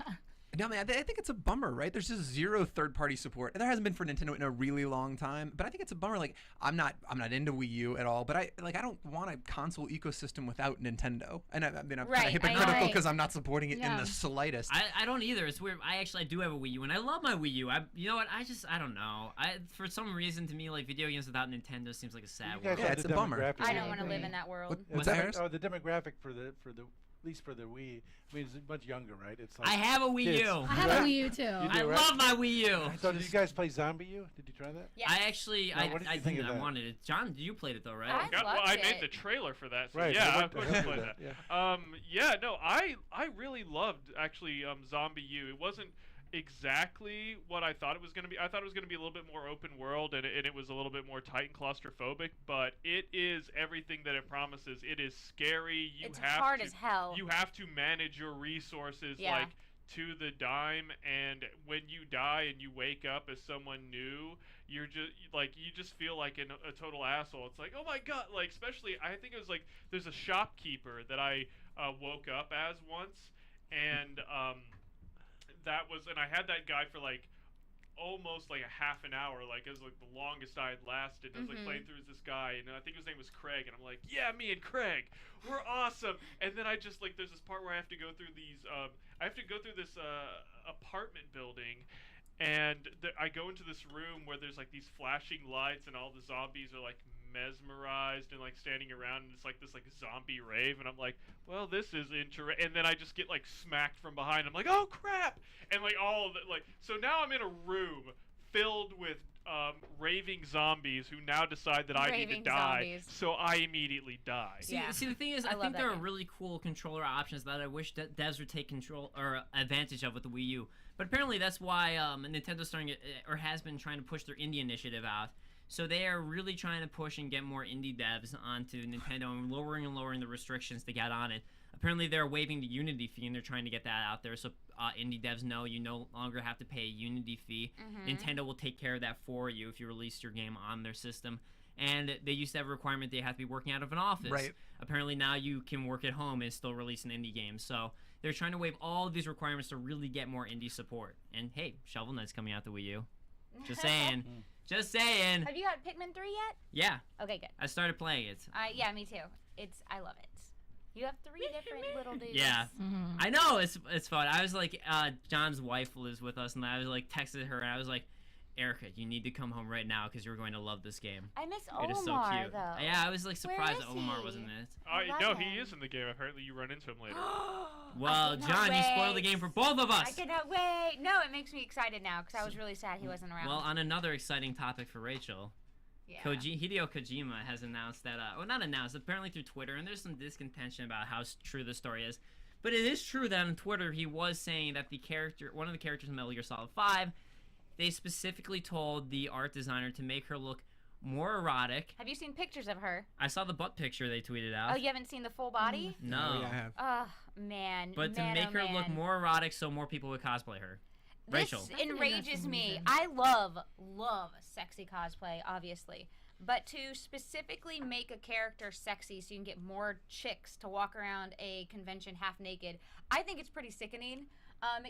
D: No, man, I think it's a bummer, right? There's just zero third-party support. There hasn't been for Nintendo in a really long time, but I think it's a bummer. Like, I'm not into Wii U at all, but I don't want a console ecosystem without Nintendo. And I'm kind of hypocritical because I'm not supporting it in the slightest.
C: I don't either. It's weird. I do have a Wii U, and I love my Wii U. You know what? I don't know. For some reason, to me, like, video games without Nintendo seems like a sad world.
D: Yeah, it's a bummer.
E: I don't want to live in that world.
D: What's that, Harris?
H: Oh, the demographic for the at least for the Wii, I mean, it's much younger, right? It's like
C: I have a Wii
H: kids.
C: U.
G: I have a Wii U too.
C: I love my Wii U.
H: So did you guys play Zombie U? Did you try that?
E: Yes.
C: I actually,
H: what did you think of that?
C: I wanted it. John, you played it though, right?
F: I made the trailer for that, so
H: Right,
F: yeah,
H: I
F: of course
H: went
F: I
H: to
F: played
H: that,
F: I really loved, actually, Zombie U. It wasn't exactly what I thought it was going to be. I thought it was going to be a little bit more open world, and it was a little bit more tight and claustrophobic, but it is everything that it promises. It is scary.
E: It's hard as hell.
F: You have to manage your resources, like, to the dime, and when you die and you wake up as someone new, you're just like, you just feel like a total asshole. It's like, oh my god, like, especially, I think it was like, there's a shopkeeper that I woke up as once, and and I had that guy for like almost like a half an hour, like it was like the longest I had lasted. I was like playing through as this guy, and I think his name was Craig, and I'm like, yeah, me and Craig, we're awesome. And then I just, like, there's this part where I have to go through these this apartment building, and I go into this room where there's like these flashing lights, and all the zombies are like mesmerized and like standing around, and it's like this like zombie rave, and I'm like, well, this is interesting. And then I just get like smacked from behind. I'm like, oh crap, and like all of it, like, so now I'm in a room filled with raving zombies who now decide that I need to die, so I immediately die.
C: See, the thing is, I think there are really cool controller options that I wish that devs would take control or advantage of with the Wii U. But apparently that's why Nintendo's starting or has been trying to push their indie initiative out. So they are really trying to push and get more indie devs onto Nintendo and lowering the restrictions to get on it. Apparently they're waiving the Unity fee, and they're trying to get that out there, so indie devs know you no longer have to pay a Unity fee. Nintendo will take care of that for you if you release your game on their system. And they used to have a requirement that you have to be working out of an office. Right. Apparently now you can work at home and still release an indie game. So they're trying to waive all of these requirements to really get more indie support. And hey, Shovel Knight's coming out the Wii U. Just saying. Just saying.
E: Have you got Pikmin 3 yet?
C: Yeah.
E: Okay, good.
C: I started playing it.
E: Yeah, me too. I love it. You have 3 different little dudes.
C: Yeah. I know, it's fun. I was like, John's wife lives with us, and I was like, texted her, and I was like, Erica, you need to come home right now because you're going to love this game.
E: I miss
C: It is so
E: Omar,
C: cute.
E: though.
C: Yeah, I was like surprised
E: Where
C: that
E: is
C: Omar
E: he?
C: wasn't in it.
F: No, he is in the game. Apparently you run into him later.
C: Well, John, you spoiled the game for both of us.
E: I cannot wait. No, it makes me excited now because I was really sad he wasn't around.
C: Well, on another exciting topic for Rachel, Hideo Kojima has announced that, well, not announced, apparently through Twitter, and there's some discontention about how true the story is, but it is true that on Twitter he was saying that one of the characters in Metal Gear Solid 5, they specifically told the art designer to make her look more erotic.
E: Have you seen pictures of her?
C: I saw the butt picture they tweeted out.
E: Oh, you haven't seen the full body?
C: No.
D: Yeah, I have.
E: Oh, man.
C: But to make her look more erotic so more people would cosplay her. Rachel.
E: This enrages me. I love sexy cosplay, obviously. But to specifically make a character sexy so you can get more chicks to walk around a convention half naked, I think it's pretty sickening.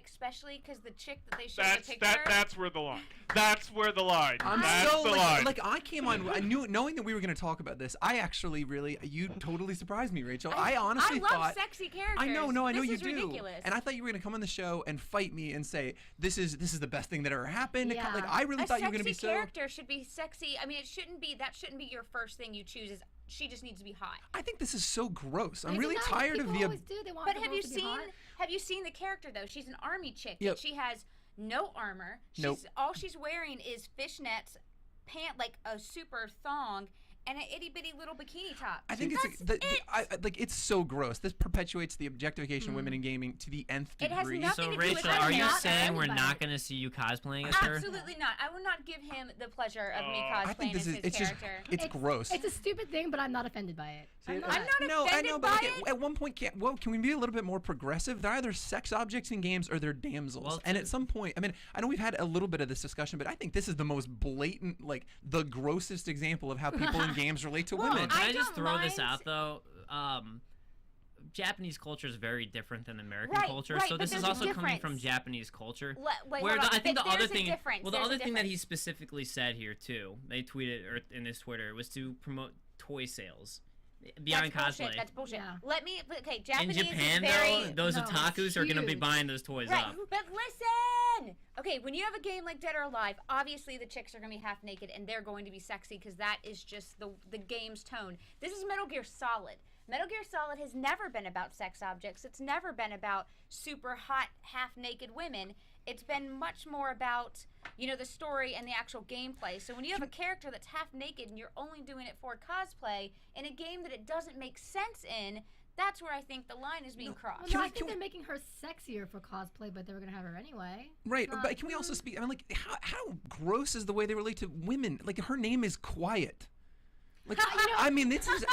E: Especially because the chick that they showed in the picture.
F: That's where the line. That's where the line.
D: That's the line. Like, I came on, knowing that we were going to talk about this, I actually you totally surprised me, Rachel. I honestly thought.
E: I love sexy characters.
D: I know you
E: do.
D: Ridiculous. And I thought you were going to come on the show and fight me and say, this is the best thing that ever happened.
E: Yeah.
D: Like, I really thought you were going to be so.
E: A sexy character should be sexy. I mean, that shouldn't be your first thing you choose. She just needs to be hot.
D: I think this is so gross. I'm really tired of the.
E: But have you seen the character though? She's an army chick.
D: Yep.
E: She has no armor. All she's wearing is fishnets, like a super thong, and an itty bitty little bikini top.
D: I think it's so gross. This perpetuates the objectification of women in gaming to the nth
E: It has
D: degree.
E: nothing
C: So
E: to do with
C: Rachel, are you
G: not
C: saying we're
G: offended by
C: not
G: it.
C: going to see you cosplaying as her?
E: Absolutely not. I will not give him the pleasure of me
D: I think
E: cosplaying
D: this
E: as
D: is
E: his character.
D: it's gross.
G: It's a stupid thing, but I'm not offended by it. I'm not.
E: I'm not
D: No, I
E: offended
D: know,
E: by
D: but
E: it.
D: at one point, can we be a little bit more progressive? They're either sex objects in games or they're damsels.
C: Well,
D: and at some point, I mean, I know we've had a little bit of this discussion, but I think this is the most blatant, like the grossest example of how people in games relate to
E: Well,
D: women.
C: Can I
E: I
C: just
E: don't
C: throw this
E: mind-
C: out though? Japanese culture is very different than American
E: Right,
C: culture,
E: right,
C: so
E: but
C: this is
E: there's a
C: also coming from
E: difference.
C: Japanese culture.
E: Wait,
C: Where
E: hold on.
C: I think
E: But
C: the other
E: there's a
C: thing,
E: difference.
C: well, the
E: There's a
C: other thing that he
E: difference.
C: specifically said here too, they tweeted or in his Twitter, was to promote toy sales beyond
E: That's
C: cosplay.
E: bullshit. That's bullshit.
G: Yeah.
E: Let me. Okay,
C: In
E: Japanese
C: Japan,
E: is very.
C: though, those
G: No,
C: otakus are going to be
G: huge.
C: buying those toys
E: Right,
C: up.
E: but listen. Okay, when you have a game like Dead or Alive, obviously the chicks are gonna be half naked and they're going to be sexy because that is just the game's tone. This is Metal Gear Solid. Metal Gear Solid has never been about sex objects. It's never been about super hot half naked women. It's been much more about, the story and the actual gameplay. So when you have a character that's half naked and you're only doing it for cosplay in a game that it doesn't make sense in, that's where I think the line is being crossed.
G: Well, no,
D: Can
G: I
D: we-
G: think they're making her sexier for cosplay, but they were gonna have her anyway.
D: Right,
G: It's not-
D: but can we also speak? I mean, like, how gross is the way they relate to women? Like, her name is Quiet. Like, I mean, this is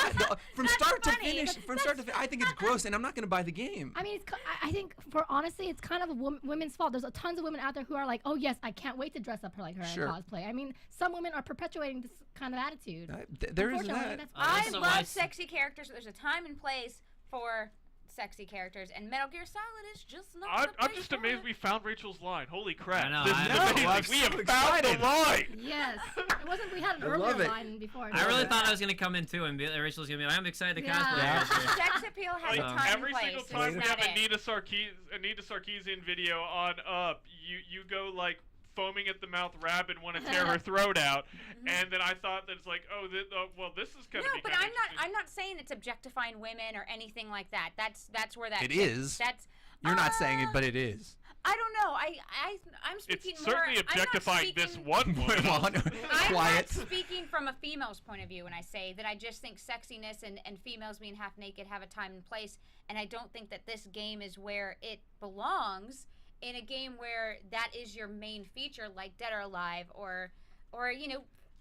D: from
E: That's
D: start to
E: funny.
D: finish. From start to finish, I think it's gross, and I'm not going to buy the game.
G: I mean, I think for honestly, it's kind of a women's fault. There's a tons of women out there who are like, oh yes, I can't wait to dress up like her
D: Sure.
G: in cosplay. I mean, some women are perpetuating this kind of attitude.
D: There is
G: Unfortunately,
D: that.
G: that's
E: I
C: Also,
E: love
C: I-
E: sexy characters. There's a time and place for sexy characters, and Metal Gear Solid is just not. the
F: I'm
E: place
F: just
E: for
F: amazed
E: it.
F: we found Rachel's line. Holy crap.
C: I know,
F: This
C: I
F: is
C: know.
F: amazing.
D: I'm
F: We
D: so
F: have found
D: excited.
F: the line.
G: Yes, it wasn't. We had an
D: I
G: earlier
D: love it.
G: line before.
C: I really thought I was going to come in too, and Rachel's going to be like, I'm excited to
G: Yeah.
C: cosplay.
D: Yeah.
C: as her."
E: Sex appeal has
F: Like,
E: a time
F: every
E: and place.
F: single
E: It's
F: time we
E: not
F: have
E: it.
F: Anita Sarkeesian video on Up, you go like foaming at the mouth, rabid, want to tear her throat out, and then I thought that it's like, well, this is gonna
E: No,
F: be
E: but
F: kinda
E: I'm not saying it's objectifying women or anything like that. That's where that
D: It is.
E: That's
D: You're not saying it, but it is.
E: I don't know. I'm speaking
F: It's
E: more.
F: certainly objectifying
E: I'm not
F: this
E: speaking,
F: one woman.
E: I'm
D: Quiet.
E: not speaking from a female's point of view when I say that I just think sexiness and females being half naked have a time and place, and I don't think that this game is where it belongs in a game where that is your main feature, like Dead or Alive, or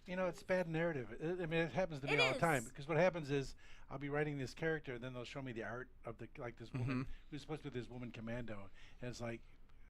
H: It's bad narrative. I mean, it happens to me
E: It
H: all the time.
E: is.
H: Because what happens is, I'll be writing this character, and then they'll show me the art of this woman who's supposed to be this woman commando, and it's like,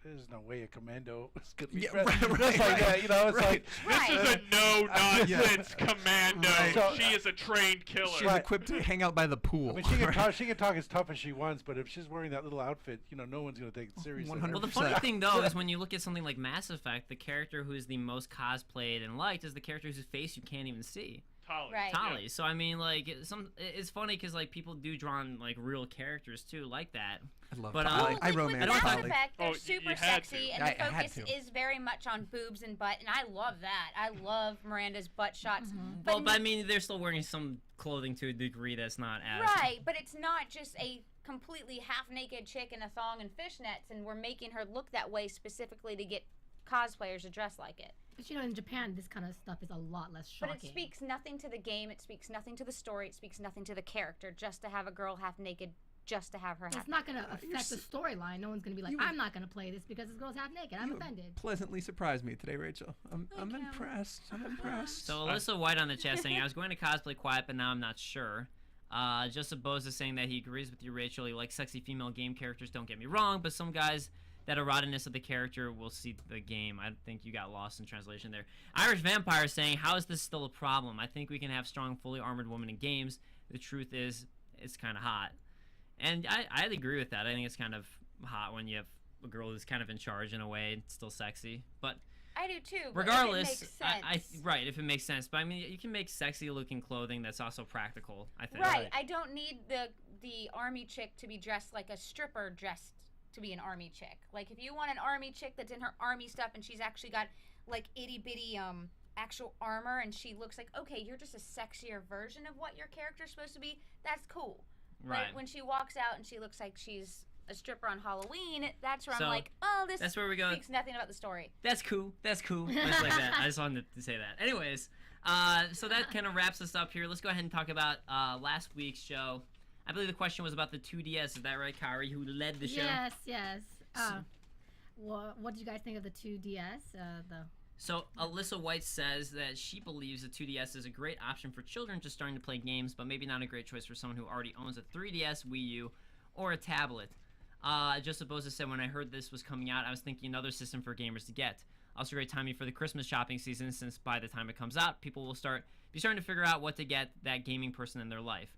H: there's no way a commando is gonna be
D: Yeah,
H: dressed
D: right,
H: like that. It's like
F: This is a no-nonsense commando.
D: Right.
H: So-
F: She is a trained killer.
D: She's
H: Right.
D: equipped to hang out by the pool.
H: I mean, she can talk as tough as she wants, but if she's wearing that little outfit, no one's gonna take it seriously.
D: 100%.
C: Well, the funny thing though is when you look at something like Mass Effect, the character who is the most cosplayed and liked is the character whose face you can't even see.
F: Tali.
E: Right.
C: Tali. So I mean, like, it's funny because like people do draw on like real characters too, like that.
D: I love
C: But,
D: Tali. I
E: with
D: romance
E: Mass
C: Tali.
D: Tali.
E: Effect, they're
F: Oh,
E: super
F: you had to.
E: sexy, and
D: I
E: the
D: had
E: focus
D: to.
E: is very much on boobs and butt, and I love that. I love Miranda's butt shots.
C: Well, but I mean, they're still wearing some clothing to a degree that's not as
E: Right, but it's not just a completely half-naked chick in a thong and fishnets, and we're making her look that way specifically to get cosplayers to dress like it.
G: But in Japan, this kind of stuff is a lot less
E: But
G: shocking.
E: it speaks nothing to the game, it speaks nothing to the story, it speaks nothing to the character, just to have a girl half-naked, just to have her half
G: It's not going to affect the storyline. No one's going to be like, I'm not going to play this because this girl's half naked. I'm offended.
D: Pleasantly surprised me today, Rachel. I'm
E: you.
D: impressed. I'm impressed.
C: So Alyssa White on the chat saying, I was going to cosplay Quiet, but now I'm not sure. Joseph Bose is saying that he agrees with you, Rachel. He likes sexy female game characters, don't get me wrong, but some guys, that eroticness of the character will see the game. I think you got lost in translation there. Irish Vampire saying, how is this still a problem? I think we can have strong, fully armored women in games. The truth is, it's kind of hot. And I'd agree with that. I think it's kind of hot when you have a girl who's kind of in charge in a way and still sexy. But
E: I do too. But
C: regardless,
E: if it makes sense.
C: right, if it makes sense. But I mean, you can make sexy looking clothing that's also practical, I think.
E: Right, I don't need the army chick to be dressed like a stripper dressed to be an army chick. Like, if you want an army chick that's in her army stuff and she's actually got like itty bitty actual armor and she looks like, okay, you're just a sexier version of what your character's supposed to be, that's cool.
C: Right.
E: But when she walks out and she looks like she's a stripper on Halloween, that's where
C: So,
E: I'm like, oh, this
C: that's where we go.
E: speaks nothing about the story.
C: That's cool. That's cool. Just like that. I just wanted to say that. Anyways, So that kind of wraps us up here. Let's go ahead and talk about last week's show. I believe the question was about the 2DS. Is that right, Kaori, who led the show?
G: Yes. What did you guys think of the 2DS?
C: So Alyssa White says that she believes the 2DS is a great option for children just starting to play games, but maybe not a great choice for someone who already owns a 3DS, Wii U, or a tablet. Just Abosa said, when I heard this was coming out, I was thinking another system for gamers to get. Also great timing for the Christmas shopping season, since by the time it comes out, people will be starting to figure out what to get that gaming person in their life.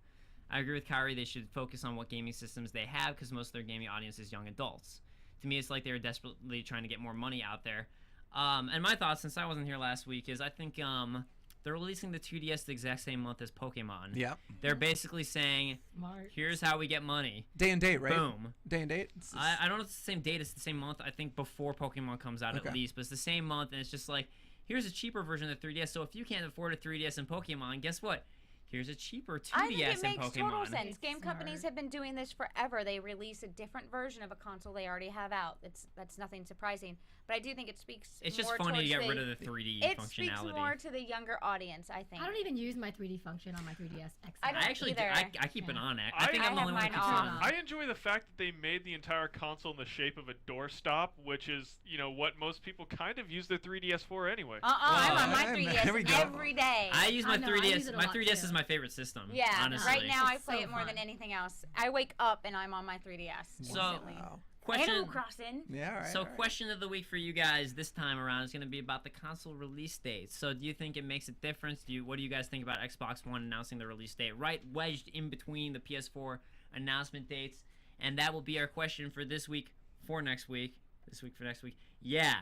C: I agree with Kaori, they should focus on what gaming systems they have, because most of their gaming audience is young adults. To me, it's like they're desperately trying to get more money out there. And my thoughts, since I wasn't here last week, is I think they're releasing the 2DS the exact same month as Pokemon.
D: Yeah.
C: They're basically saying,
G: Smart.
C: here's how we get money.
D: Day and date, right?
C: Boom.
D: Day and date?
C: I don't know if it's the same date. It's the same month. I think before Pokemon comes out at least. But it's the same month, and it's just like, here's a cheaper version of the 3DS. So if you can't afford a 3DS and Pokemon, guess what? Here's a cheaper 2DS
E: I think it
C: and
E: makes
C: Pokemon.
E: total sense. Game
G: Smart.
E: companies have been doing this forever. They release a different version of a console they already have out. That's nothing surprising. But I do think it speaks
C: It's just
E: more
C: funny to
E: towards
C: get rid of the 3D
E: It
C: functionality.
E: speaks more to the younger audience, I think.
G: I don't even use my 3D function on my 3DS XL.
E: I don't
C: I actually do.
E: either.
C: I keep it
G: Yeah.
C: on. I think
F: I
C: I'm the
E: have
C: only one who
E: mine
C: keeps it
E: on.
C: on.
F: I enjoy the fact that they made the entire console in the shape of a doorstop, which is, what most people kind of use their 3DS for anyway.
E: I'm on my
D: There we
E: 3DS
D: go.
E: every day.
C: I use my
G: I know, I
C: 3DS.
G: use it a
C: My
G: lot,
C: 3DS
G: too.
C: is my favorite system.
E: Yeah,
C: honestly.
E: right now I
G: It's
E: play
G: so
E: it more than
G: fun.
E: anything else. I wake up and I'm on my 3DS.
C: So,
E: instantly.
D: Wow.
C: question.
E: Animal Crossing.
D: Yeah, all right.
C: So,
D: all right.
C: question of the week for you guys this time around is going to be about the console release dates. So, do you think it makes a difference? What do you guys think about Xbox One announcing the release date, right wedged in between the PS4 announcement dates? And that will be our question for this week for next week. This week for next week. Yeah.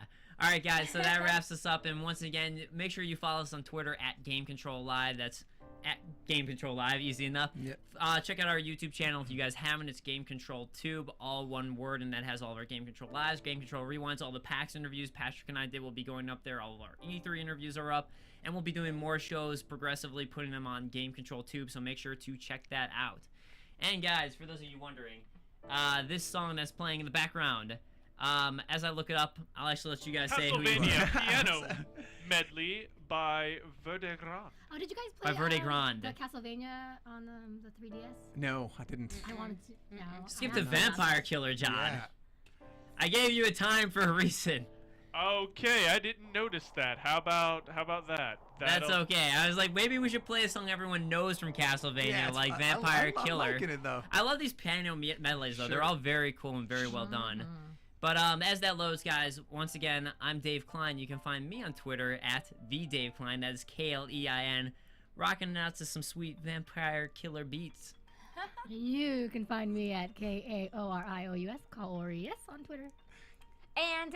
C: All right, guys. So that wraps us up. And once again, make sure you follow us on Twitter at Game Control Live. That's at Game Control Live. Easy enough.
D: Yep.
C: Check out our YouTube channel if you guys haven't. It's Game Control Tube, all one word, and that has all of our Game Control Lives, Game Control Rewinds, all the PAX interviews Patrick and I did will be going up there. All of our E3 interviews are up, and we'll be doing more shows progressively, putting them on Game Control Tube, so make sure to check that out. And guys, for those of you wondering, this song that's playing in the background, as I look it up, I'll actually let you guys say who you
F: Castlevania
C: are.
F: Piano Medley by Verdegrand.
G: Oh, did you guys play
C: By Verde Grande.
G: the Castlevania on the 3DS?
D: No, I didn't.
G: I wanted to. No,
C: Skip
G: I
C: the
G: haven't.
C: Vampire Killer, John.
D: Yeah.
C: I gave you a time for a reason.
F: Okay, I didn't notice that. How about that?
C: That's okay. I was like, maybe we should play a song everyone knows from Castlevania,
D: Yeah, it's-
C: like Vampire
D: I'm
C: Killer.
D: liking it, though.
C: I love these piano medleys, though. They're
D: Sure.
C: all very cool and very well done. But as that loads, guys, once again, I'm Dave Klein. You can find me on Twitter at the Dave Klein. That is Klein. Rocking out to some sweet Vampire Killer beats.
G: You can find me at KAORIOUS, Kaori on Twitter.
E: And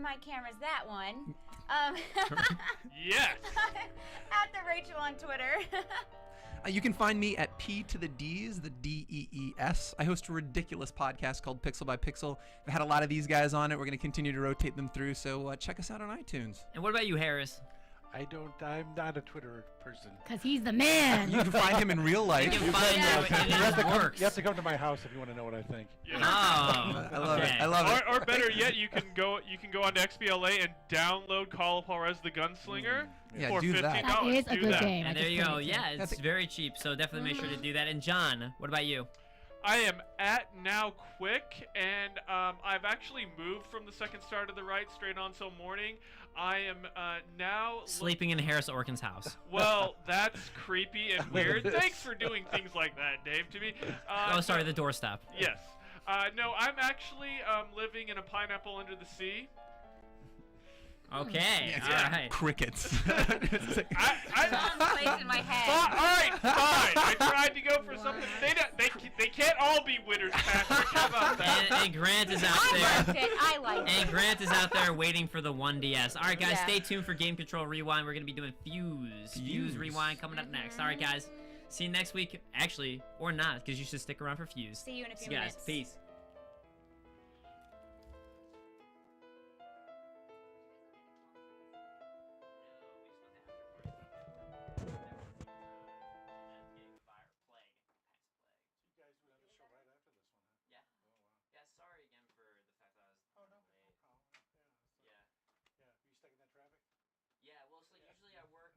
E: my camera's that one.
F: Yes.
E: At the Rachel on Twitter.
D: You can find me at P to the Dees, the Dees. I host a ridiculous podcast called Pixel by Pixel. I've had a lot of these guys on it. We're going to continue to rotate them through, so check us out on iTunes.
C: And what about you, Harris?
H: I'm not a Twitter person.
G: Because he's the man.
D: You can find him in real life.
C: You can find you in his works.
H: You have to come to my house if you want to know what I think.
F: Yeah.
C: Oh,
D: I love it.
C: okay.
D: I love it.
F: Or better yet, you can go on to XBLA and download Call of Juarez the Gunslinger
D: Yeah,
F: for
D: do
F: $15.
D: that.
G: That is a
F: Do
G: good
F: that.
G: game. I
C: And there
G: just
C: you
G: put
C: go.
G: it
C: Yeah,
G: in.
C: it's very cheap, so definitely make sure to do that. And John, what about you?
F: I am at Now Quick, and I've actually moved from the second star to the right straight on till morning. I am now
C: Sleeping in Harris Orkin's house.
F: Well, that's creepy and weird. Thanks for doing things like that, Dave. To me.
C: Oh, sorry, the doorstop.
F: Yes. No, I'm actually living in a pineapple under the sea.
C: Okay, all right.
D: Crickets.
F: I
E: Place in my head.
F: all right, fine. I tried to go for something. They can't all be winners, Patrick. How about that?
C: And Grant is out
E: I
C: there.
E: liked it. I liked
C: And
E: it.
C: Grant is out there waiting for the 1DS. All right, guys,
E: Yeah.
C: stay tuned for Game Control Rewind. We're going to be doing Fuse Rewind coming up next. All right, guys. See you next week. Actually, or not, because you should stick around for Fuse.
E: See you in a few
C: See you guys.
E: minutes.
C: Peace. Yeah, well, so usually I work